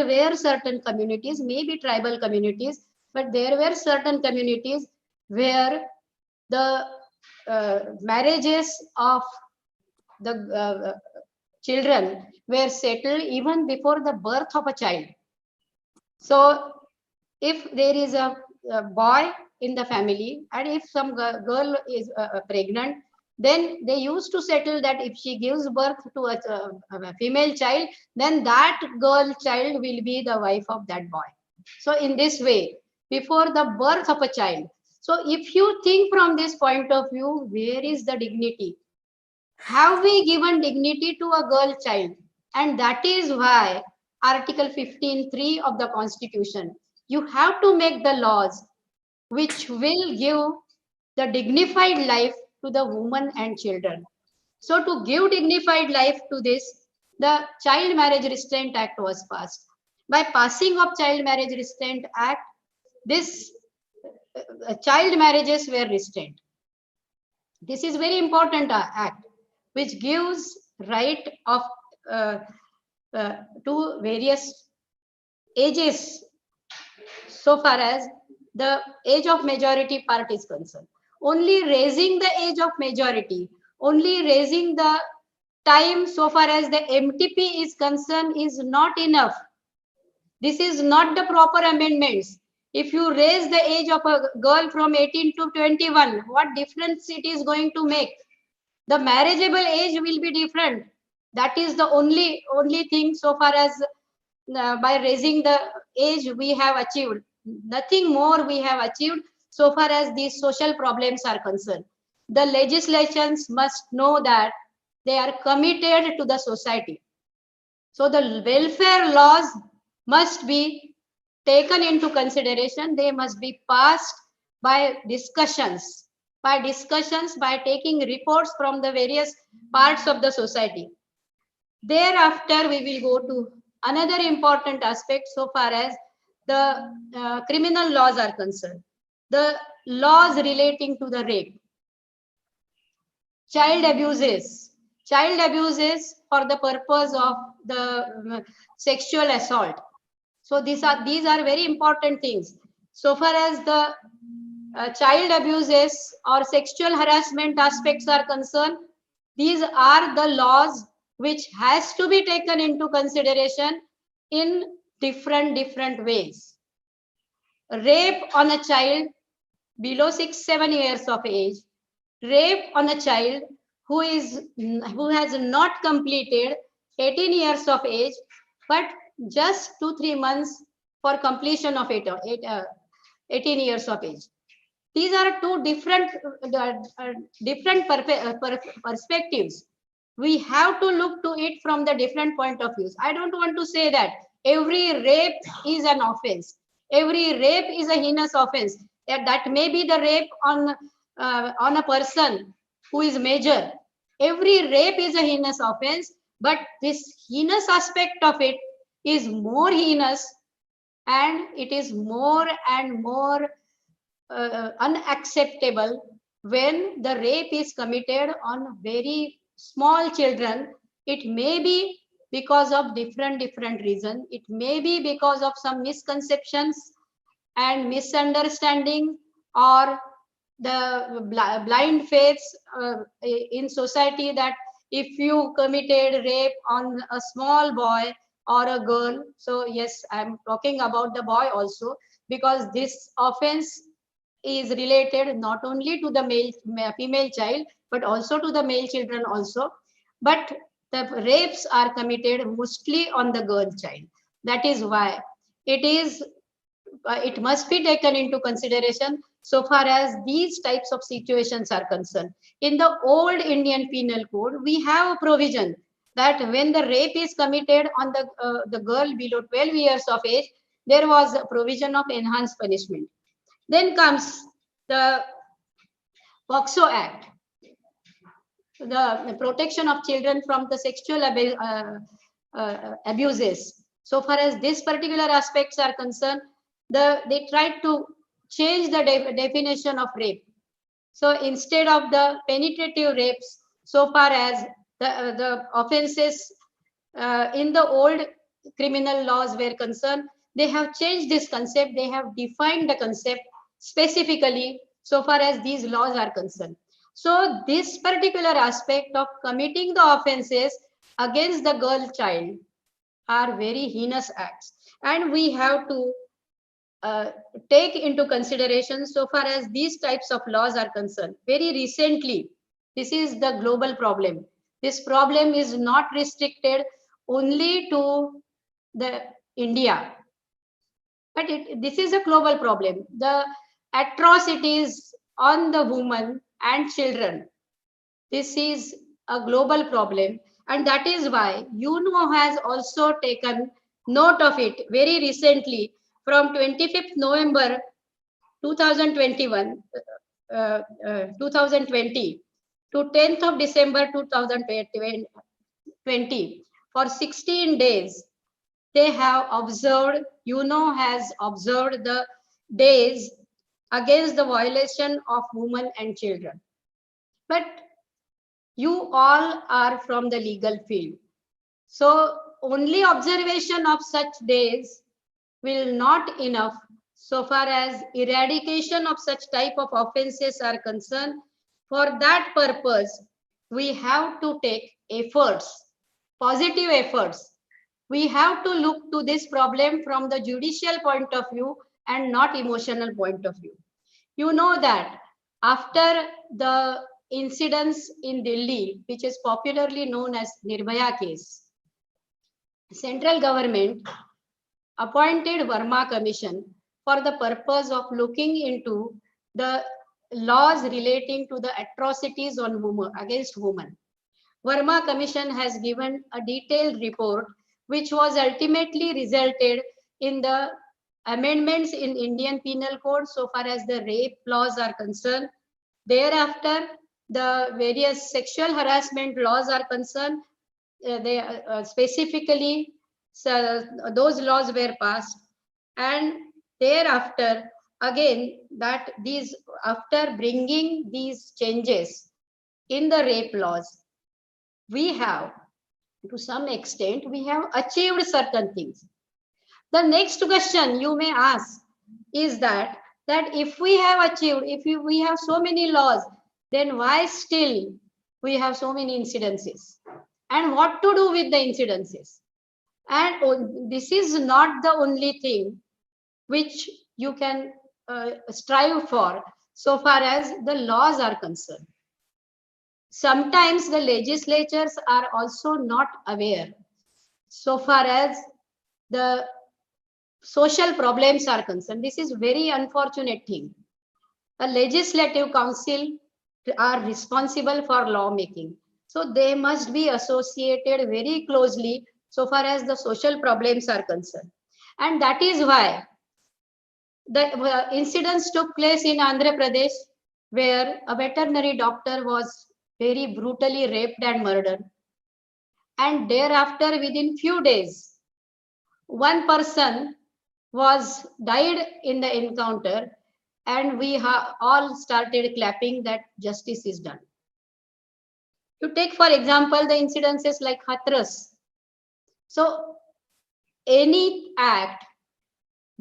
were certain communities, maybe tribal communities, but there were certain communities where the marriages of the children were settled even before the birth of a child. So if there is a boy in the family, and if some girl is pregnant, then they used to settle that if she gives birth to a female child, then that girl child will be the wife of that boy. So in this way, before the birth of a child. So if you think from this point of view, where is the dignity? Have we given dignity to a girl child? And that is why Article 15(3) of the Constitution, you have to make the laws which will give the dignified life to the women and children. So to give dignified life to this, the Child Marriage Restraint Act was passed. By passing of Child Marriage Restraint Act, this child marriages were restrained. This is very important act which gives right of to various ages so far as the age of majority part is concerned. Only raising the age of majority, only raising the time so far as the MTP is concerned is not enough. This is not the proper amendments. If you raise the age of a girl from 18 to 21, what difference it is going to make? The marriageable age will be different. That is the only thing so far as by raising the age we have achieved. Nothing more we have achieved so far as these social problems are concerned. The legislations must know that they are committed to the society. So the welfare laws must be taken into consideration. They must be passed by discussions, by taking reports from the various parts of the society. Thereafter, we will go to another important aspect so far as the criminal laws are concerned. The laws relating to the rape, child abuses for the purpose of the sexual assault. So these are very important things. So far as the child abuses or sexual harassment aspects are concerned, these are the laws which has to be taken into consideration in different ways. Rape on a child below 6-7 years of age, rape on a child who has not completed 18 years of age, but just 2-3 months for completion of 18 years of age. These are two different perspectives. We have to look to it from the different point of views. I don't want to say that every rape is an offense. Every rape is a heinous offense. That may be the rape on on a person who is major. Every rape is a heinous offense, but this heinous aspect of it is more heinous, and it is more and more unacceptable when the rape is committed on very small children. It may be because of different reasons. It may be because of some misconceptions and misunderstanding, or the blind faiths in society that if you committed rape on a small boy or a girl, so yes, I'm talking about the boy also, because this offense is related not only to the female child, but also to the male children also. But the rapes are committed mostly on the girl child. That is why it is it must be taken into consideration so far as these types of situations are concerned. In the old Indian Penal Code, we have a provision that when the rape is committed on the girl below 12 years of age, there was a provision of enhanced punishment. Then comes the POXO Act, the protection of children from the sexual abuses. So far as these particular aspects are concerned, they tried to change the definition of rape. So instead of the penetrative rapes, so far as the offenses in the old criminal laws were concerned, they have changed this concept. They have defined the concept specifically so far as these laws are concerned. So this particular aspect of committing the offenses against the girl child are very heinous acts, and we have to take into consideration so far as these types of laws are concerned. Very recently, this is the global problem. This problem is not restricted only to the India, but this is a global problem. The atrocities on the women and children, this is a global problem, and that is why UNO has also taken note of it very recently from 25th November 2021, 2020 to 10th of December 2020. For 16 days, they have observed, UNO has observed the days against the violation of women and children. But you all are from the legal field. So only observation of such days will not enough so far as eradication of such type of offenses are concerned. For that purpose, we have to take efforts, positive efforts. We have to look to this problem from the judicial point of view and not emotional point of view. You know that after the incidents in Delhi, which is popularly known as Nirbhaya case, central government appointed Verma Commission for the purpose of looking into the laws relating to the atrocities on women, against women. Verma Commission has given a detailed report which was ultimately resulted in the amendments in Indian Penal Code so far as the rape laws are concerned. Thereafter, the various sexual harassment laws are concerned. They specifically, so those laws were passed, and thereafter, again, that these, after bringing these changes in the rape laws, we have, to some extent, we have achieved certain things. The next question you may ask is that if we have achieved, if we have so many laws, then why still we have so many incidences? And what to do with the incidences? And this is not the only thing which you can strive for so far as the laws are concerned. Sometimes the legislatures are also not aware so far as the social problems are concerned. This is very unfortunate thing. A legislative council are responsible for lawmaking. So they must be associated very closely so far as the social problems are concerned. And that is why the incidents took place in Andhra Pradesh. where a veterinary doctor was very brutally raped and murdered. And thereafter, within few days, one person was died in the encounter, and we all started clapping that justice is done. To take, for example, the incidences like Hathras. So, any act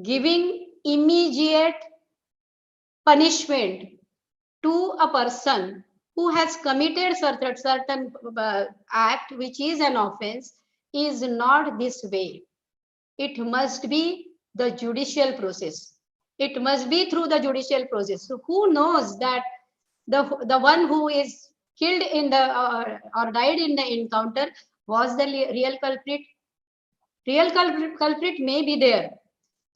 giving immediate punishment to a person who has committed certain act which is an offense is not this way. It must be the judicial process. It must be through the judicial process. So who knows that the one who is killed in the or died in the encounter was the real culprit? Real culprit may be there,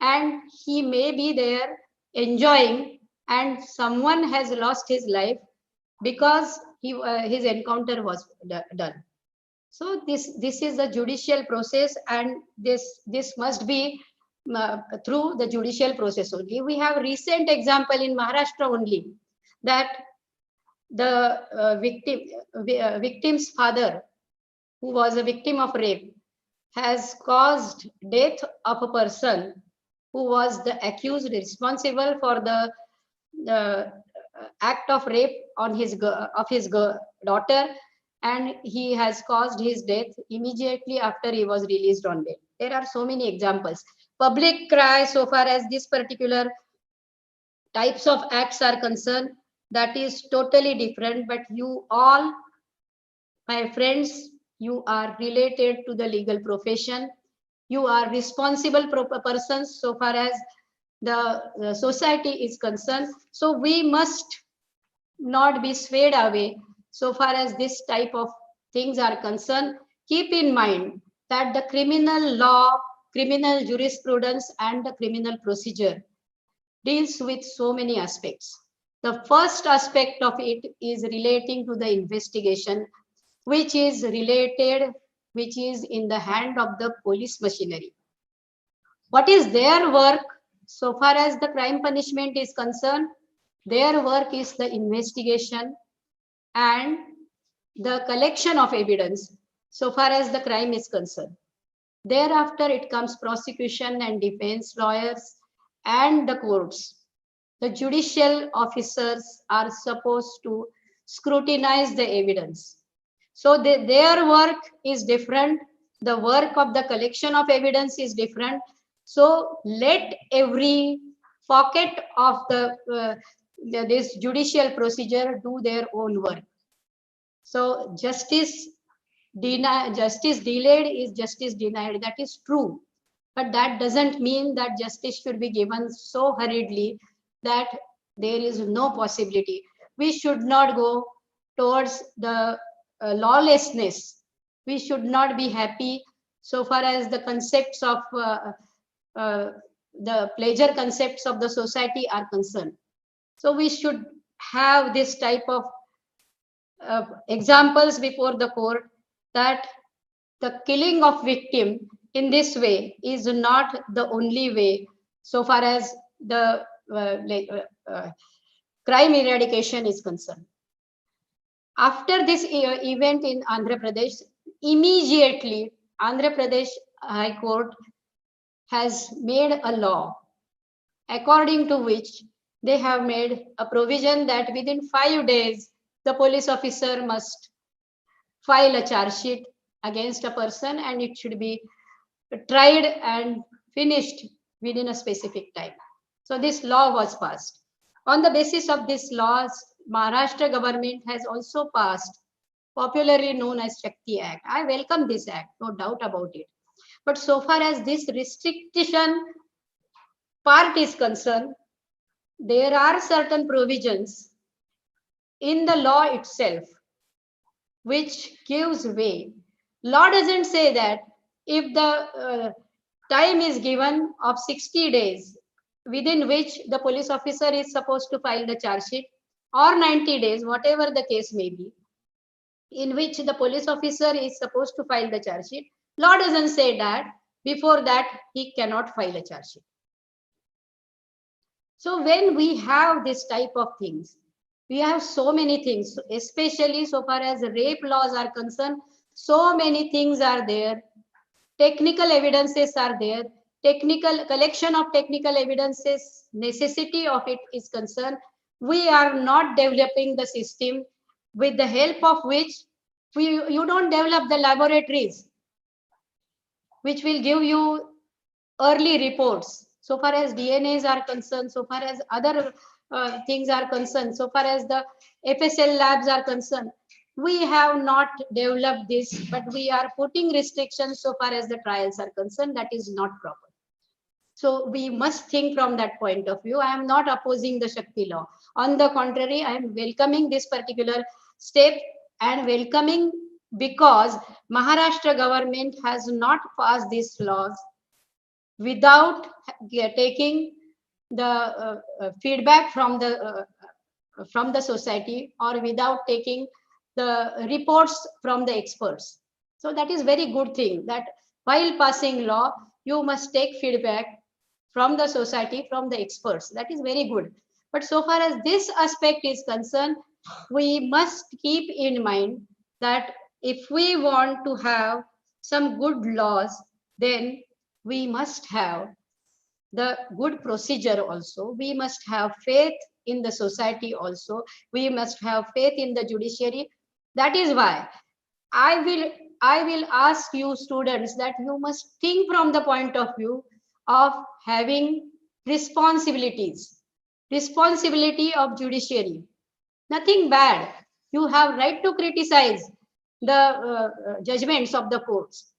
and he may be there enjoying, and someone has lost his life because his encounter was done. So this is the judicial process, and this must be through the judicial process only. We have recent example in Maharashtra only, that the victim's father, who was a victim of rape, has caused death of a person who was the accused responsible for the uh, act of rape on his daughter, and he has caused his death immediately after he was released on bail. There are so many examples. Public cry, so far as this particular types of acts are concerned, that is totally different. But you all, my friends, you are related to the legal profession. You are responsible persons so far as the society is concerned. So we must not be swayed away so far as this type of things are concerned. Keep in mind that the criminal law, criminal jurisprudence, and the criminal procedure deals with so many aspects. The first aspect of it is relating to the investigation, which is in the hand of the police machinery. What is their work so far as the crime punishment is concerned? Their work is the investigation and the collection of evidence so far as the crime is concerned. Thereafter, it comes prosecution and defense lawyers and the courts. The judicial officers are supposed to scrutinize the evidence. So their work is different. The work of the collection of evidence is different. So let every pocket of this judicial procedure do their own work. So justice delayed is justice denied. That is true. But that doesn't mean that justice should be given so hurriedly that there is no possibility. We should not go towards the lawlessness. We should not be happy so far as the concepts of the pleasure concepts of the society are concerned. So we should have this type of examples before the court, that the killing of victim in this way is not the only way so far as the crime eradication is concerned. After this event in Andhra Pradesh, immediately Andhra Pradesh High Court has made a law according to which they have made a provision that within 5 days the police officer must file a charge sheet against a person, and it should be tried and finished within a specific time. So this law was passed. On the basis of this laws, Maharashtra government has also passed, popularly known as Shakti Act. I welcome this act, no doubt about it. But so far as this restriction part is concerned, there are certain provisions in the law itself which gives way. Law doesn't say that if the time is given of 60 days within which the police officer is supposed to file the charge sheet, or 90 days, whatever the case may be, in which the police officer is supposed to file the charge sheet, law doesn't say that before that he cannot file a charge sheet. So when we have this type of things, We have so many things, especially so far as rape laws are concerned. So many things are there. Technical evidences are there. Technical collection of technical evidences, necessity of it is concerned. We are not developing the system with the help of which you don't develop the laboratories which will give you early reports. So far as DNAs are concerned, so far as other things are concerned, so far as the FSL labs are concerned, we have not developed this, but we are putting restrictions so far as the trials are concerned. That is not proper. So we must think from that point of view. I am not opposing the Shakti law. On the contrary, I am welcoming this particular step and welcoming because Maharashtra government has not passed these laws without taking the feedback from the society or without taking the reports from the experts. So that is very good thing that while passing law, you must take feedback from the society, from the experts. That is very good. But so far as this aspect is concerned, we must keep in mind that if we want to have some good laws, then we must have the good procedure also. We must have faith in the society also. We must have faith in the judiciary. That is why I will I will ask you students that you must think from the point of view of having responsibilities. Responsibility of judiciary. Nothing bad. You have right to criticize the judgments of the courts.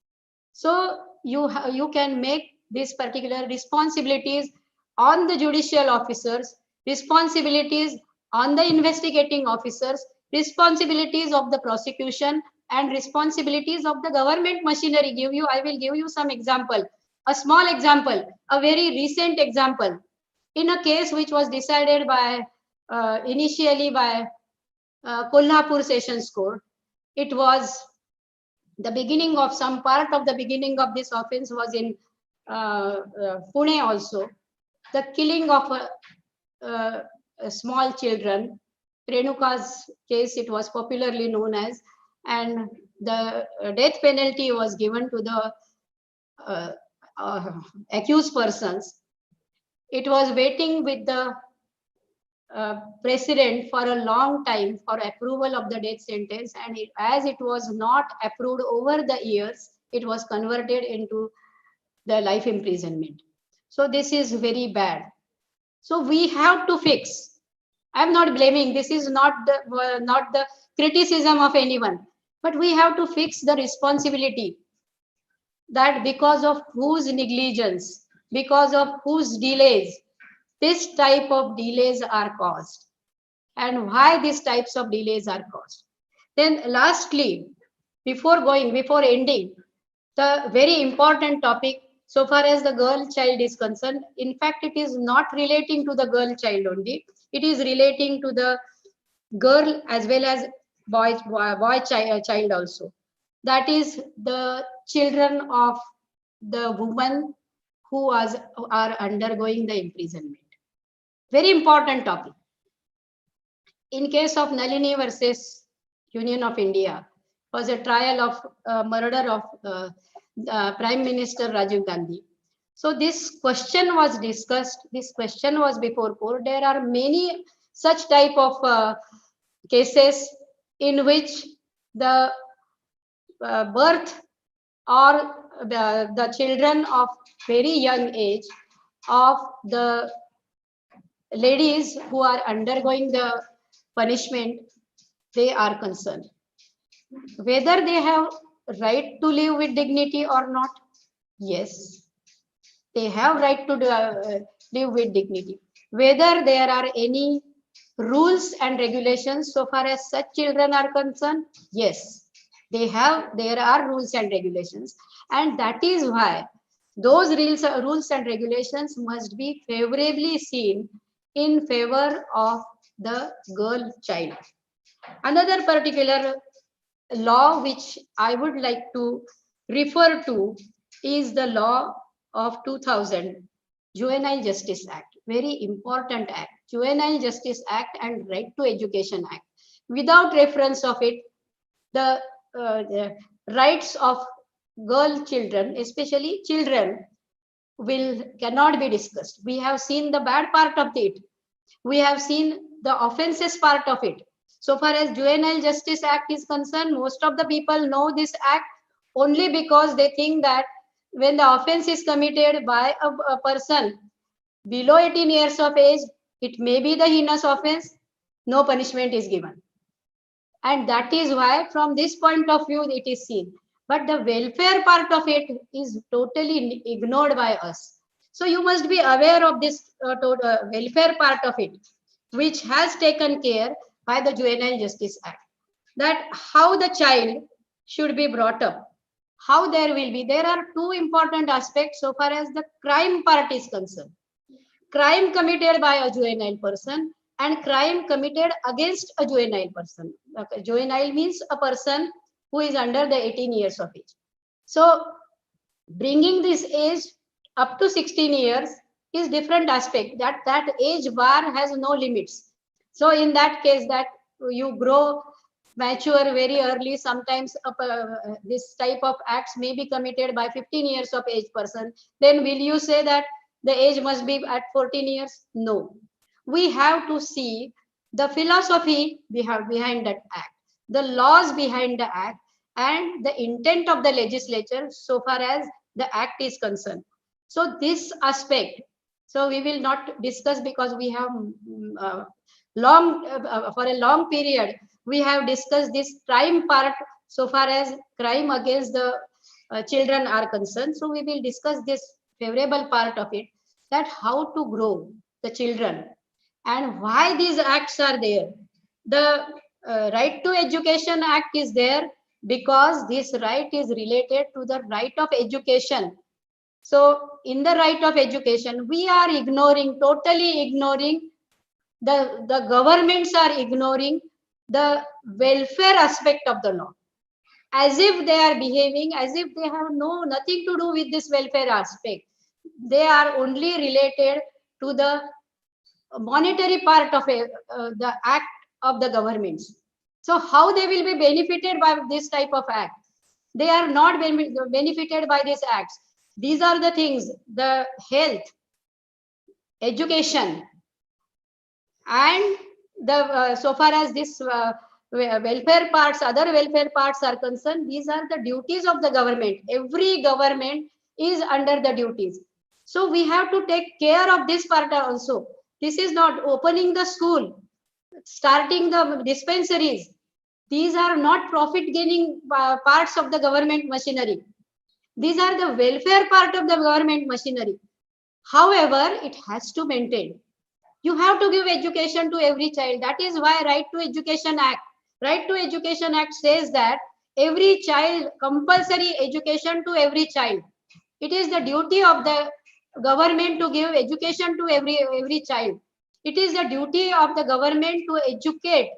So you can make these particular responsibilities on the judicial officers, responsibilities on the investigating officers, responsibilities of the prosecution, and responsibilities of the government machinery. I will give you some example, a small example, a very recent example. In a case which was decided by initially by Kolhapur Sessions Court, it was the beginning of some part of the beginning of this offense was in Pune also. The killing of small children, Renuka's case, it was popularly known as, and the death penalty was given to the uh, uh, accused persons. It was waiting with the president for a long time for approval of the death sentence, and as it was not approved over the years, it was converted into the life imprisonment. So this is very bad. So we have to fix. I'm not blaming. This is not the criticism of anyone, but we have to fix the responsibility that because of whose negligence, because of whose delays, this type of delays are caused, and why these types of delays are caused. Then lastly, before ending, the very important topic, so far as the girl child is concerned, in fact, it is not relating to the girl child only. It is relating to the girl as well as child also. That is the children of the woman who are undergoing the imprisonment. Very important topic. In case of Nalini versus Union of India, was a trial of murder of Prime Minister Rajiv Gandhi. So this question was discussed. This question was before court. There are many such type of cases in which the birth or the children of very young age of the ladies who are undergoing the punishment, they are concerned. Whether they have right to live with dignity or not, yes, they have right to live with dignity. Whether there are any rules and regulations so far as such children are concerned, yes, there are rules and regulations, and that is why those rules and regulations must be favorably seen in favor of the girl child. Another particular law which I would like to refer to is the law of 2000, Juvenile Justice Act. very important act, Juvenile Justice Act and Right to Education Act. Without reference of it, the rights of girl children, especially children, cannot be discussed. We have seen the bad part of it. We have seen the offenses part of it. So far as Juvenile Justice Act is concerned, most of the people know this act only because they think that when the offense is committed by a person below 18 years of age, it may be the heinous offense, no punishment is given. And that is why from this point of view it is seen. But the welfare part of it is totally ignored by us. So you must be aware of this welfare part of it, which has taken care by the Juvenile Justice Act. That how the child should be brought up, how there are two important aspects so far as the crime part is concerned. Crime committed by a juvenile person and crime committed against a juvenile person. Juvenile means a person who is under the 18 years of age. So bringing this age up to 16 years is different aspect. That age bar has no limits. So in that case, that you grow mature very early, sometimes this type of acts may be committed by 15 years of age person. Then will you say that the age must be at 14 years? No. We have to see the philosophy behind that act, the laws behind the act, and the intent of the legislature so far as the act is concerned. So this aspect, so we will not discuss because we have for a long period, we have discussed this crime part so far as crime against the children are concerned. So we will discuss this favorable part of it, that how to grow the children and why these acts are there. The Right to Education Act is there because this right is related to the right of education. So in the right of education, we are totally ignoring, the governments are ignoring the welfare aspect of the law, as if they are behaving as if they have nothing to do with this welfare aspect. They are only related to the monetary part of the act of the governments. So how they will be benefited by this type of act? They are not benefited by these acts. These are the things, the health, education, and the so far as this welfare parts, other welfare parts are concerned, these are the duties of the government. Every government is under the duties. So we have to take care of this part also. This is not opening the school, starting the dispensaries. These are not profit gaining parts of the government machinery. These are the welfare part of the government machinery. However, it has to maintain. You have to give education to every child. That is why Right to Education Act. Right to Education Act says that every child, compulsory education to every child. It is the duty of the government to give education to every child. It is the duty of the government to educate,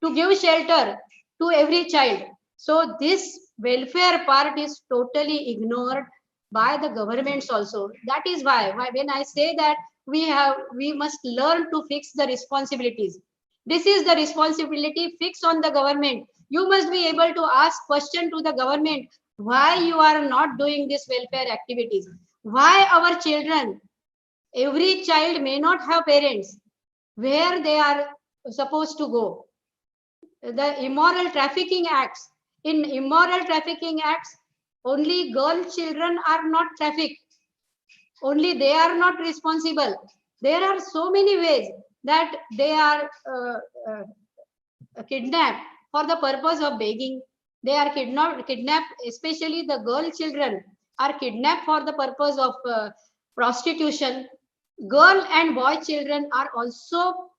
to give shelter to every child. So this welfare part is totally ignored by the governments also. That is why when I say that we must learn to fix the responsibilities. This is the responsibility fixed on the government. You must be able to ask question to the government, why you are not doing this welfare activities? Why our children, every child may not have parents, where they are supposed to go? The immoral trafficking acts. In immoral trafficking acts, only girl children are not trafficked. Only they are not responsible. There are so many ways that they are kidnapped for the purpose of begging. They are kidnapped, especially the girl children are kidnapped for the purpose of prostitution. Girl and boy children are also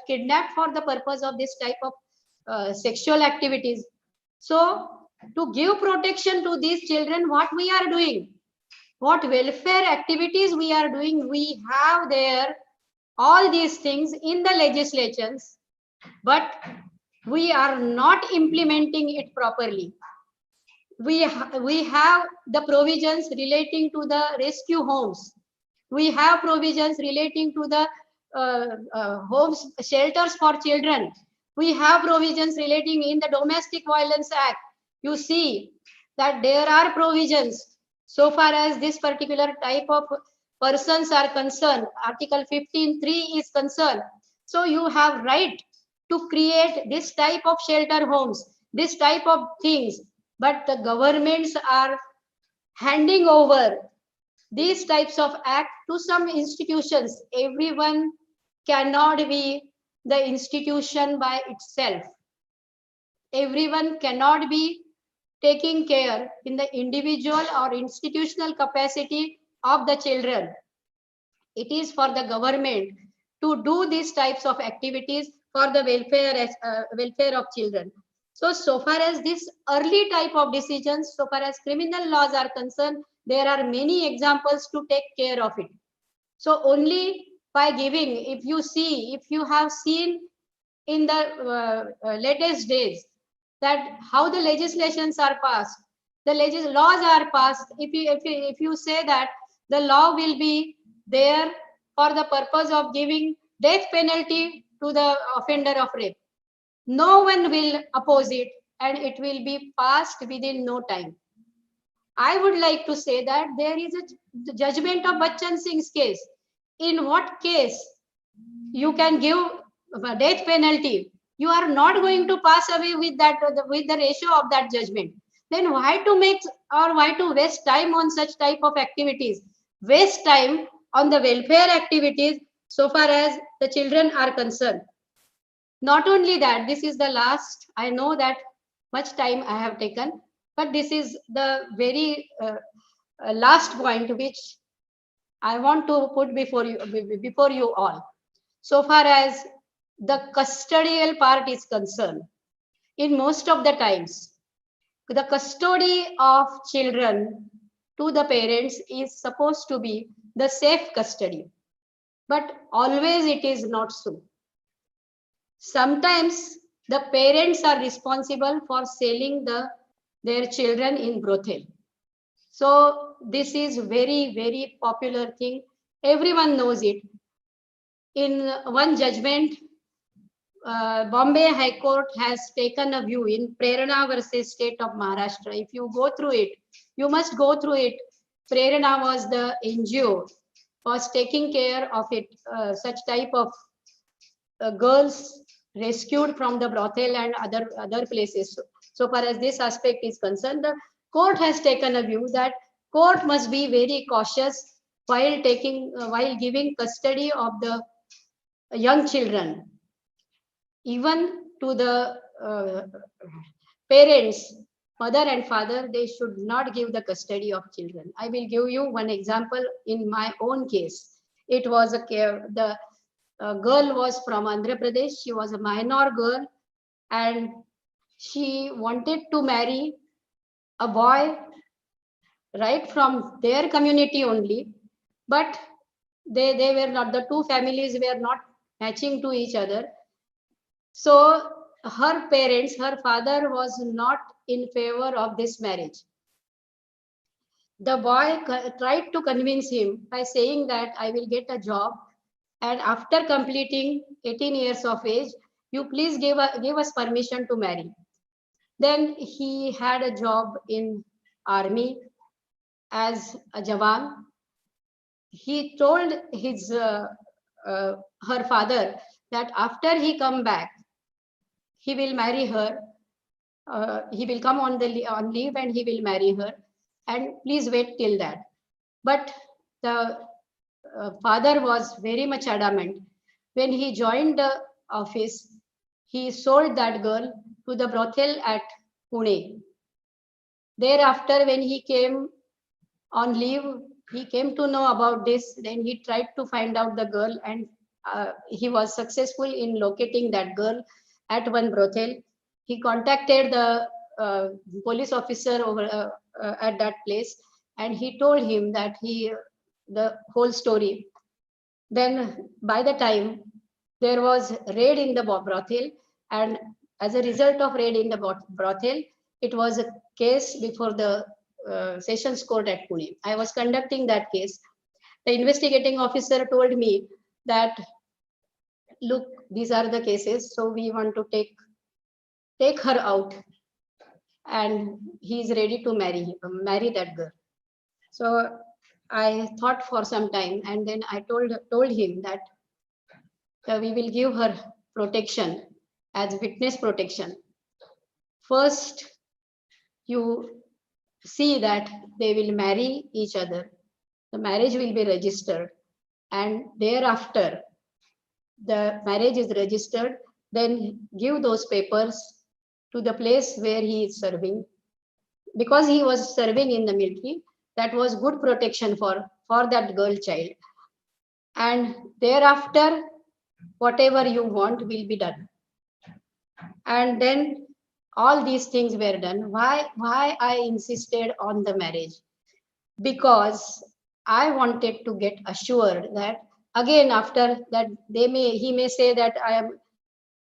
kidnapped for the purpose of this type of sexual activities. So to give protection to these children, what we are doing, what welfare activities we are doing, we have there all these things in the legislations, but we are not implementing it properly. We have the provisions relating to the rescue homes. We have provisions relating to the homes, shelters for children. We have provisions relating in the Domestic Violence Act. You see that there are provisions so far as this particular type of persons are concerned. Article 15(3) is concerned. So you have right to create this type of shelter homes, this type of things, but the governments are handing over these types of act to some institutions. Everyone cannot be the institution by itself. Everyone cannot be taking care in the individual or institutional capacity of the children. It is for the government to do these types of activities for the welfare of children. So far as this early type of decisions, so far as criminal laws are concerned, there are many examples to take care of it. So only by giving, if you have seen in the latest days that how the legislations are passed, the laws are passed. If you say that the law will be there for the purpose of giving death penalty to the offender of rape, no one will oppose it and it will be passed within no time. I would like to say that there is a judgment of Bachchan Singh's case. In what case you can give a death penalty? You are not going to pass away with that, with the ratio of that judgment. Then why to make or why to waste time on such type of activities? Waste time on the welfare activities so far as the children are concerned. Not only that, this is the last, I know that much time I have taken, but this is the very last point which I want to put before you all. So far as the custodial part is concerned, in most of the times, the custody of children to the parents is supposed to be the safe custody, but always it is not so. Sometimes the parents are responsible for selling their children in brothel. So this is very, very popular thing. Everyone knows it. In one judgment, Bombay High Court has taken a view in Prerana versus State of Maharashtra. If you go through it, you must go through it. Prerana was the NGO, was taking care of it, such type of girls rescued from the brothel and other places. So far as this aspect is concerned, the court has taken a view that court must be very cautious while giving custody of the young children, even to the parents, mother and father. They should not give the custody of children. I will give you one example in my own case. It was the girl was from Andhra Pradesh. She was a minor girl and she wanted to marry a boy right from their community only, but they were not, the two families were not matching to each other. So her parents, her father was not in favor of this marriage. The boy tried to convince him by saying that I will get a job, and after completing 18 years of age, you please give us permission to marry. Then he had a job in army as a Jawan. He told her father that after he come back, he will marry her. He will come on leave and he will marry her. And please wait till that. But the father was very much adamant. When he joined the office, he sold that girl to the brothel at Pune. Thereafter, when he came on leave, he came to know about this. Then he tried to find out the girl, and he was successful in locating that girl at one brothel. He contacted the police officer over at that place, and he told him that the whole story. Then by the time there was raid in the brothel, and as a result of raid in the brothel, it was a case before the Sessions Court at Pune. I was conducting that case, the investigating officer told me that, look, these are the cases, so we want to take her out, and he is ready to marry that girl. So I thought for some time, and then I told him that we will give her protection as witness protection. First, you see that they will marry each other. The marriage will be registered, and thereafter, the marriage is registered. Then give those papers to the place where he is serving, because he was serving in the military. That was good protection for that girl child. And thereafter, whatever you want will be done. And then all these things were done. Why I insisted on the marriage? Because I wanted to get assured that again after that he may say that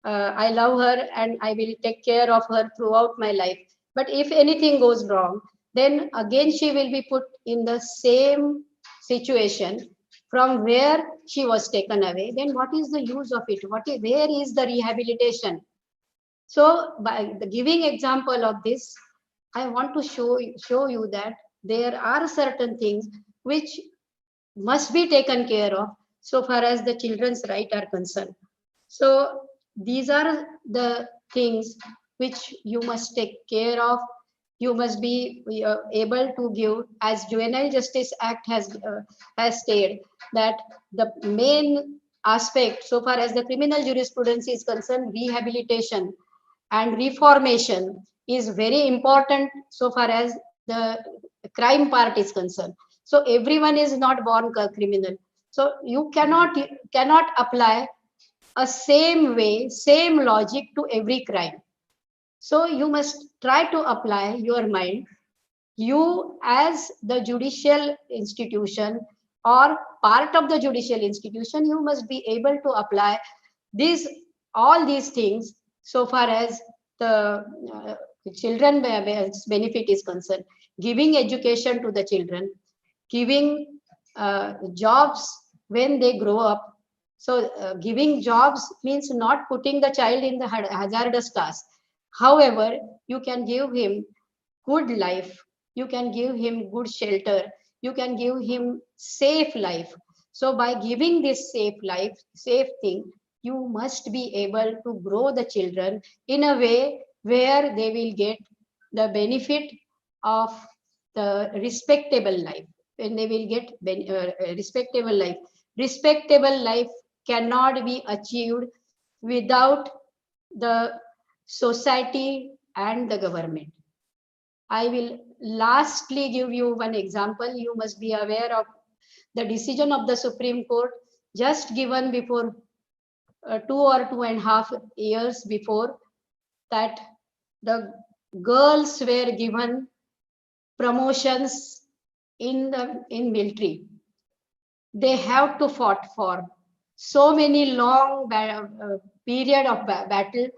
I love her and I will take care of her throughout my life. But if anything goes wrong, then again she will be put in the same situation from where she was taken away. Then what is the use of it? Where is the rehabilitation? So by the giving example of this, I want to show you that there are certain things which must be taken care of so far as the children's right are concerned. So these are the things which you must take care of. You must be able to give, as Juvenile Justice Act has stated, that the main aspect so far as the criminal jurisprudence is concerned, rehabilitation and reformation is very important so far as the crime part is concerned. So everyone is not born a criminal. So you cannot apply a same way, same logic to every crime. So you must try to apply your mind. You as the judicial institution or part of the judicial institution, you must be able to apply these all these things so far as the children benefit is concerned. Giving education to the children, giving jobs when they grow up. So giving jobs means not putting the child in the hazardous task. However, you can give him good life, you can give him good shelter, you can give him safe life. So by giving this safe life, safe thing, you must be able to grow the children in a way where they will get the benefit of the respectable life, when they will get respectable life. Respectable life cannot be achieved without the society and the government. I will lastly give you one example. You must be aware of the decision of the Supreme Court just given before 2 or 2.5 years before, that the girls were given promotions in military. They have to fought for so many long period of battle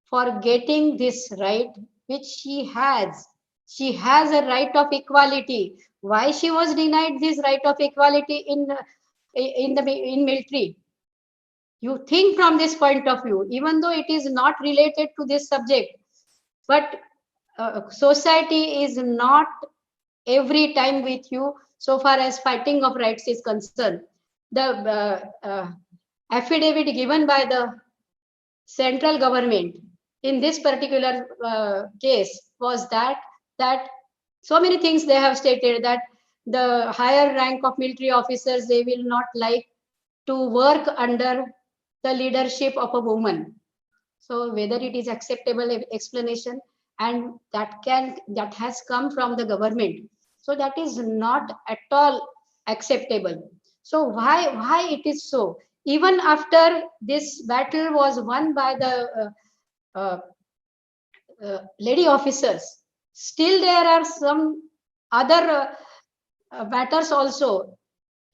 for getting this right, which she has. She has a right of equality. Why she was denied this right of equality in military? You think from this point of view, even though it is not related to this subject, but society is not every time with you so far as fighting of rights is concerned. The affidavit given by the central government in this particular case was that so many things they have stated, that the higher rank of military officers, they will not like to work under the leadership of a woman. So whether it is acceptable explanation, and that has come from the government, so that is not at all acceptable. So why it is so? Even after this battle was won by the lady officers, still there are some other matters also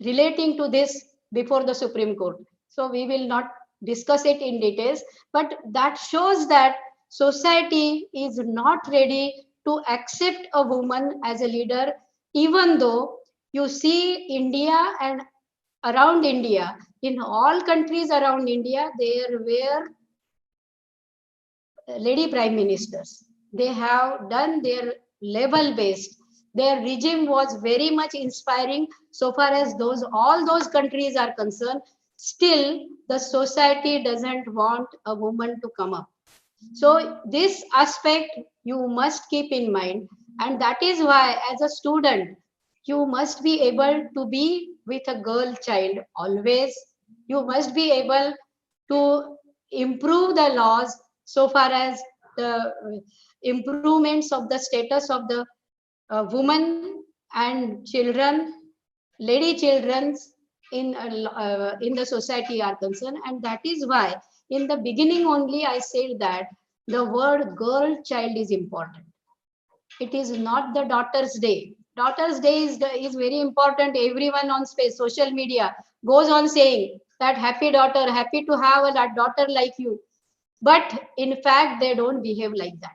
relating to this before the Supreme Court. So we will not discuss it in details, but that shows that society is not ready to accept a woman as a leader, even though you see India and around India, in all countries around India, there were lady prime ministers. They have done their level based. Their regime was very much inspiring so far as all those countries are concerned. Still, the society doesn't want a woman to come up. So this aspect you must keep in mind, and that is why as a student you must be able to be with a girl child always. You must be able to improve the laws so far as the improvements of the status of the women and children, lady children in the society are concerned, and that is why in the beginning only I said that the word girl child is important. It is not the daughter's day. Daughter's day is very important. Everyone on space social media goes on saying that happy daughter, happy to have a daughter like you, but in fact they don't behave like that.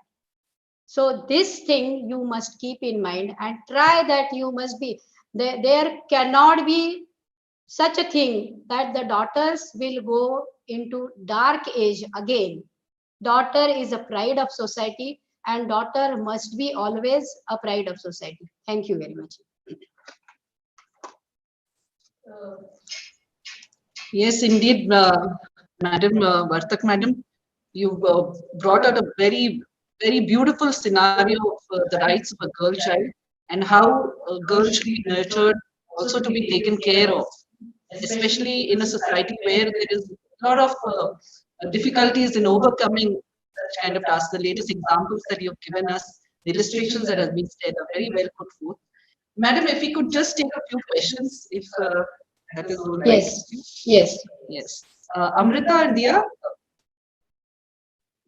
So this thing you must keep in mind and try that you must be there cannot be such a thing that the daughters will go into dark age again. Daughter is a pride of society, and daughter must be always a pride of society. Thank you very much. Yes, indeed, Madam Vartak, Madam, you brought out a very, very beautiful scenario of the rights of a girl child and how a girl should be nurtured, also to be taken care of, especially in a society where there is a lot of difficulties in overcoming such kind of tasks. The latest examples that you've given us, the illustrations that have been said are very well put forth. Madam, if we could just take a few questions, if that is all right. Yes, yes. Yes. Amrita and Dia,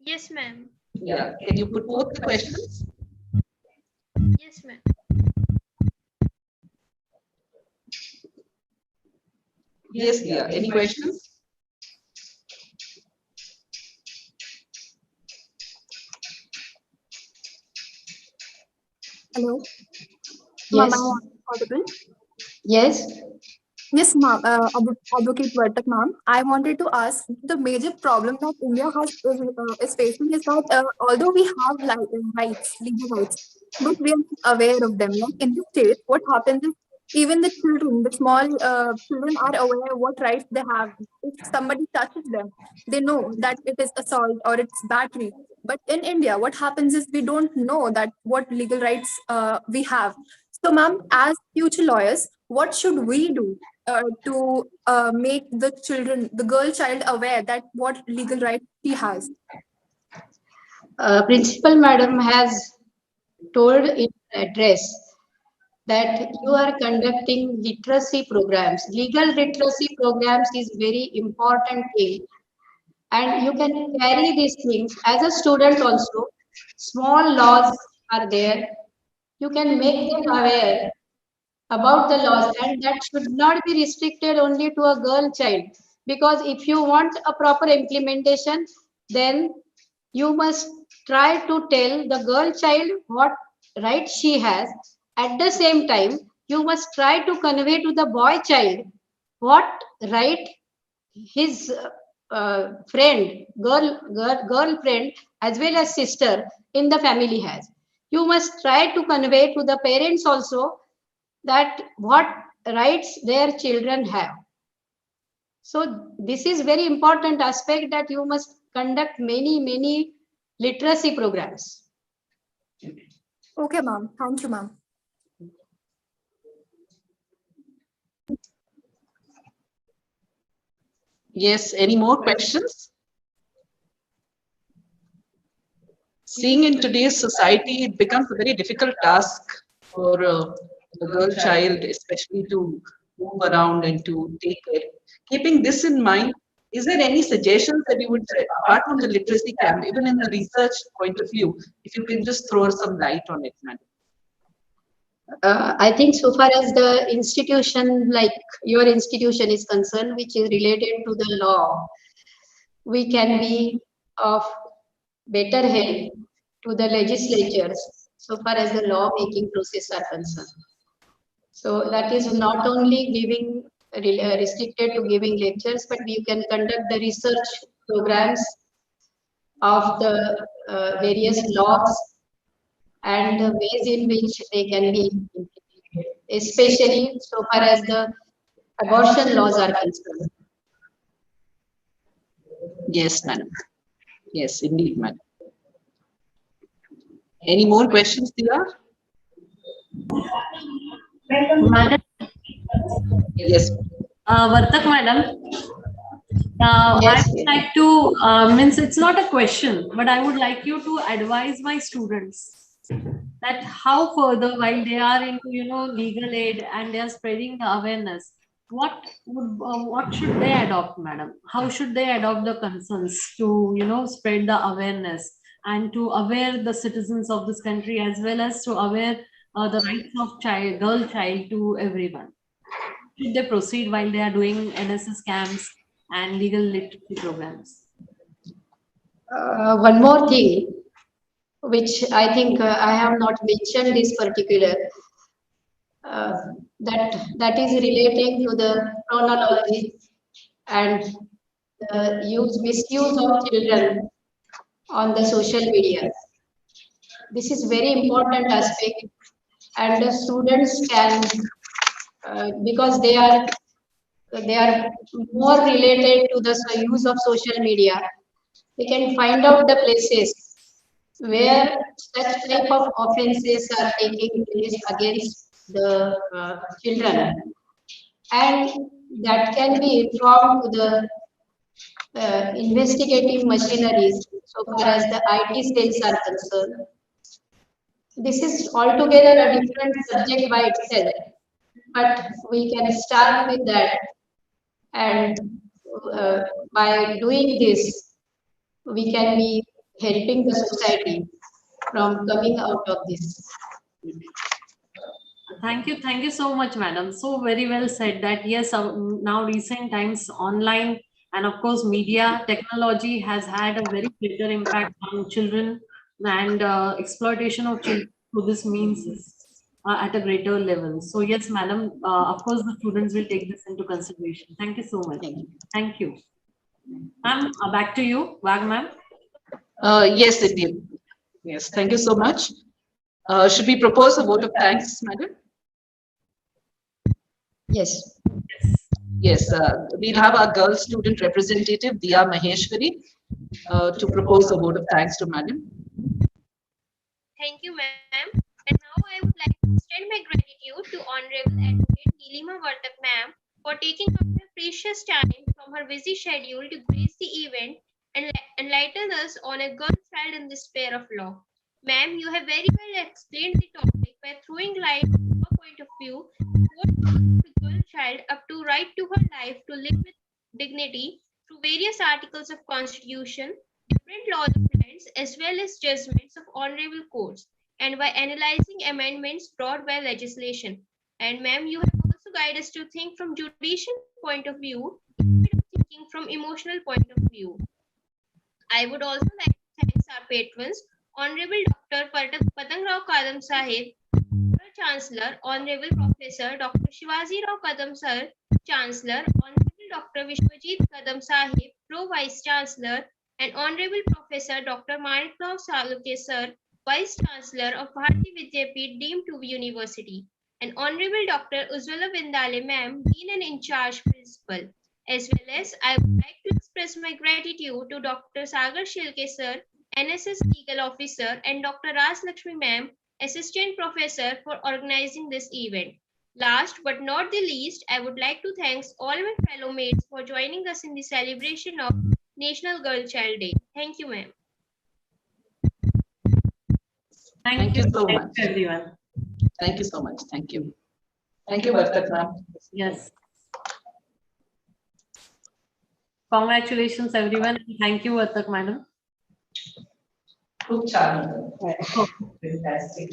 Yes, ma'am. yeah, can you put forth the questions? Yes, ma'am. Yes, Dia. Any questions? Hello, ma'am, Yes, am I audible? yes. Yes, ma'am. Advocate Vartak, ma'am. I wanted to ask the major problem that India is facing is that although we have rights, legal rights, but we are not aware of them. Like in the state, what happens is even the children, the small children, are aware of what rights they have. If somebody touches them, they know that it is assault or it's battery. But in India, what happens is we don't know that what legal rights we have. So, ma'am, as future lawyers, what should we do to make the children, the girl child, aware that what legal right he has? Principal madam has told in address that you are conducting literacy programs. Legal literacy programs is very important thing, and you can carry these things as a student also. Small laws are there. You can make them aware about the laws, and that should not be restricted only to a girl child, because if you want a proper implementation, then you must try to tell the girl child what right she has. At the same time, you must try to convey to the boy child what right his friend, girlfriend, as well as sister in the family has. You must try to convey to the parents also that what rights their children have. So this is very important aspect that you must conduct many literacy programs. Okay, ma'am. Thank you, ma'am. Yes, any more questions? Seeing in today's society, it becomes a very difficult task for a girl child, especially to move around and to take care. Keeping this in mind, is there any suggestions that you would say, apart from the literacy camp, even in the research point of view, if you can just throw some light on it, madam? I think so far as the institution like your institution is concerned, which is related to the law, we can be of better help to the legislatures so far as the law making process are concerned. So that is not only giving restricted to giving lectures, but we can conduct the research programs of the various laws and the ways in which they can be implemented, especially so far as the abortion laws are concerned. Yes, madam. Yes, indeed, madam. Any more questions, Dia? Madam, Yes. Vartak madam, I Yes, would like to, means it's not a question, but I would like you to advise my students that how further while they are into, legal aid and they are spreading the awareness, what should they adopt, madam? How should they adopt the concerns to, spread the awareness and to aware the citizens of this country as well as to aware the rights of girl child to everyone? Should they proceed while they are doing NSS camps and legal literacy programs? one more thing, which I think I have not mentioned this particular, that is relating to the chronology and the misuse of children on the social media. This is very important aspect, and the students can, because they are more related to the use of social media, they can find out the places where such type of offenses are taking place against the children, and that can be informed to the investigative machineries so far as the IT cells are concerned. This is altogether a different subject by itself, but we can start with that, and by doing this, we can be helping the society from coming out of this. Thank you so much, madam. So very well said that yes, now recent times online and of course media technology has had a very greater impact on children, and exploitation of children through this means is at a greater level. So yes, madam, of course the students will take this into consideration. Thank you so much. Thank you. Thank you. Ma'am, back to you. Wag ma'am. Yes, indeed. Yes, thank you so much. Should we propose a vote of thanks, madam? Yes. Yes, we'll have our girl student representative, Dia Maheshwari, to propose a vote of thanks to madam. Thank you, ma'am. And now I would like to extend my gratitude to Honorable Advocate Neelima Vartak, ma'am, for taking up her precious time from her busy schedule to grace the event and enlighten us on a girl child in despair of law. Ma'am, you have very well explained the topic by throwing light on your point of view, what the girl child up to right to her life to live with dignity through various articles of Constitution, different laws of lands, as well as judgments of honorable courts, and by analyzing amendments brought by legislation. And ma'am, you have also guided us to think from judicial point of view instead of thinking from emotional point of view. I would also like to thank our patrons, Honorable Dr. Patangrao Kadam Sahib, Chancellor, Honorable Professor Dr. Shivaji Rao Kadam Sir, Chancellor, Honorable Dr. Vishwajit Kadam Sahib, Pro Vice Chancellor, and Honorable Professor Dr. Manikram Saluke Sir, Vice Chancellor of Bharati Vidyapeeth deemed to be University, and Honorable Dr. Ujjwala Vindale Ma'am, Dean and In Charge Principal. As well as I would like to express my gratitude to Dr. Sagar Shilke Sir, NSS Legal Officer, and Dr. Raj Lakshmi Ma'am, Assistant Professor, for organizing this event. Last but not the least, I would like to thank all my fellow mates for joining us in the celebration of National Girl Child Day. Thank you, ma'am. Thank you so Thank much. you, everyone. Thank you so much. Thank you. Thank you, Vartak ma'am. Yes. Congratulations, everyone. Thank you, Vartak madam. खूप छान. Fantastic.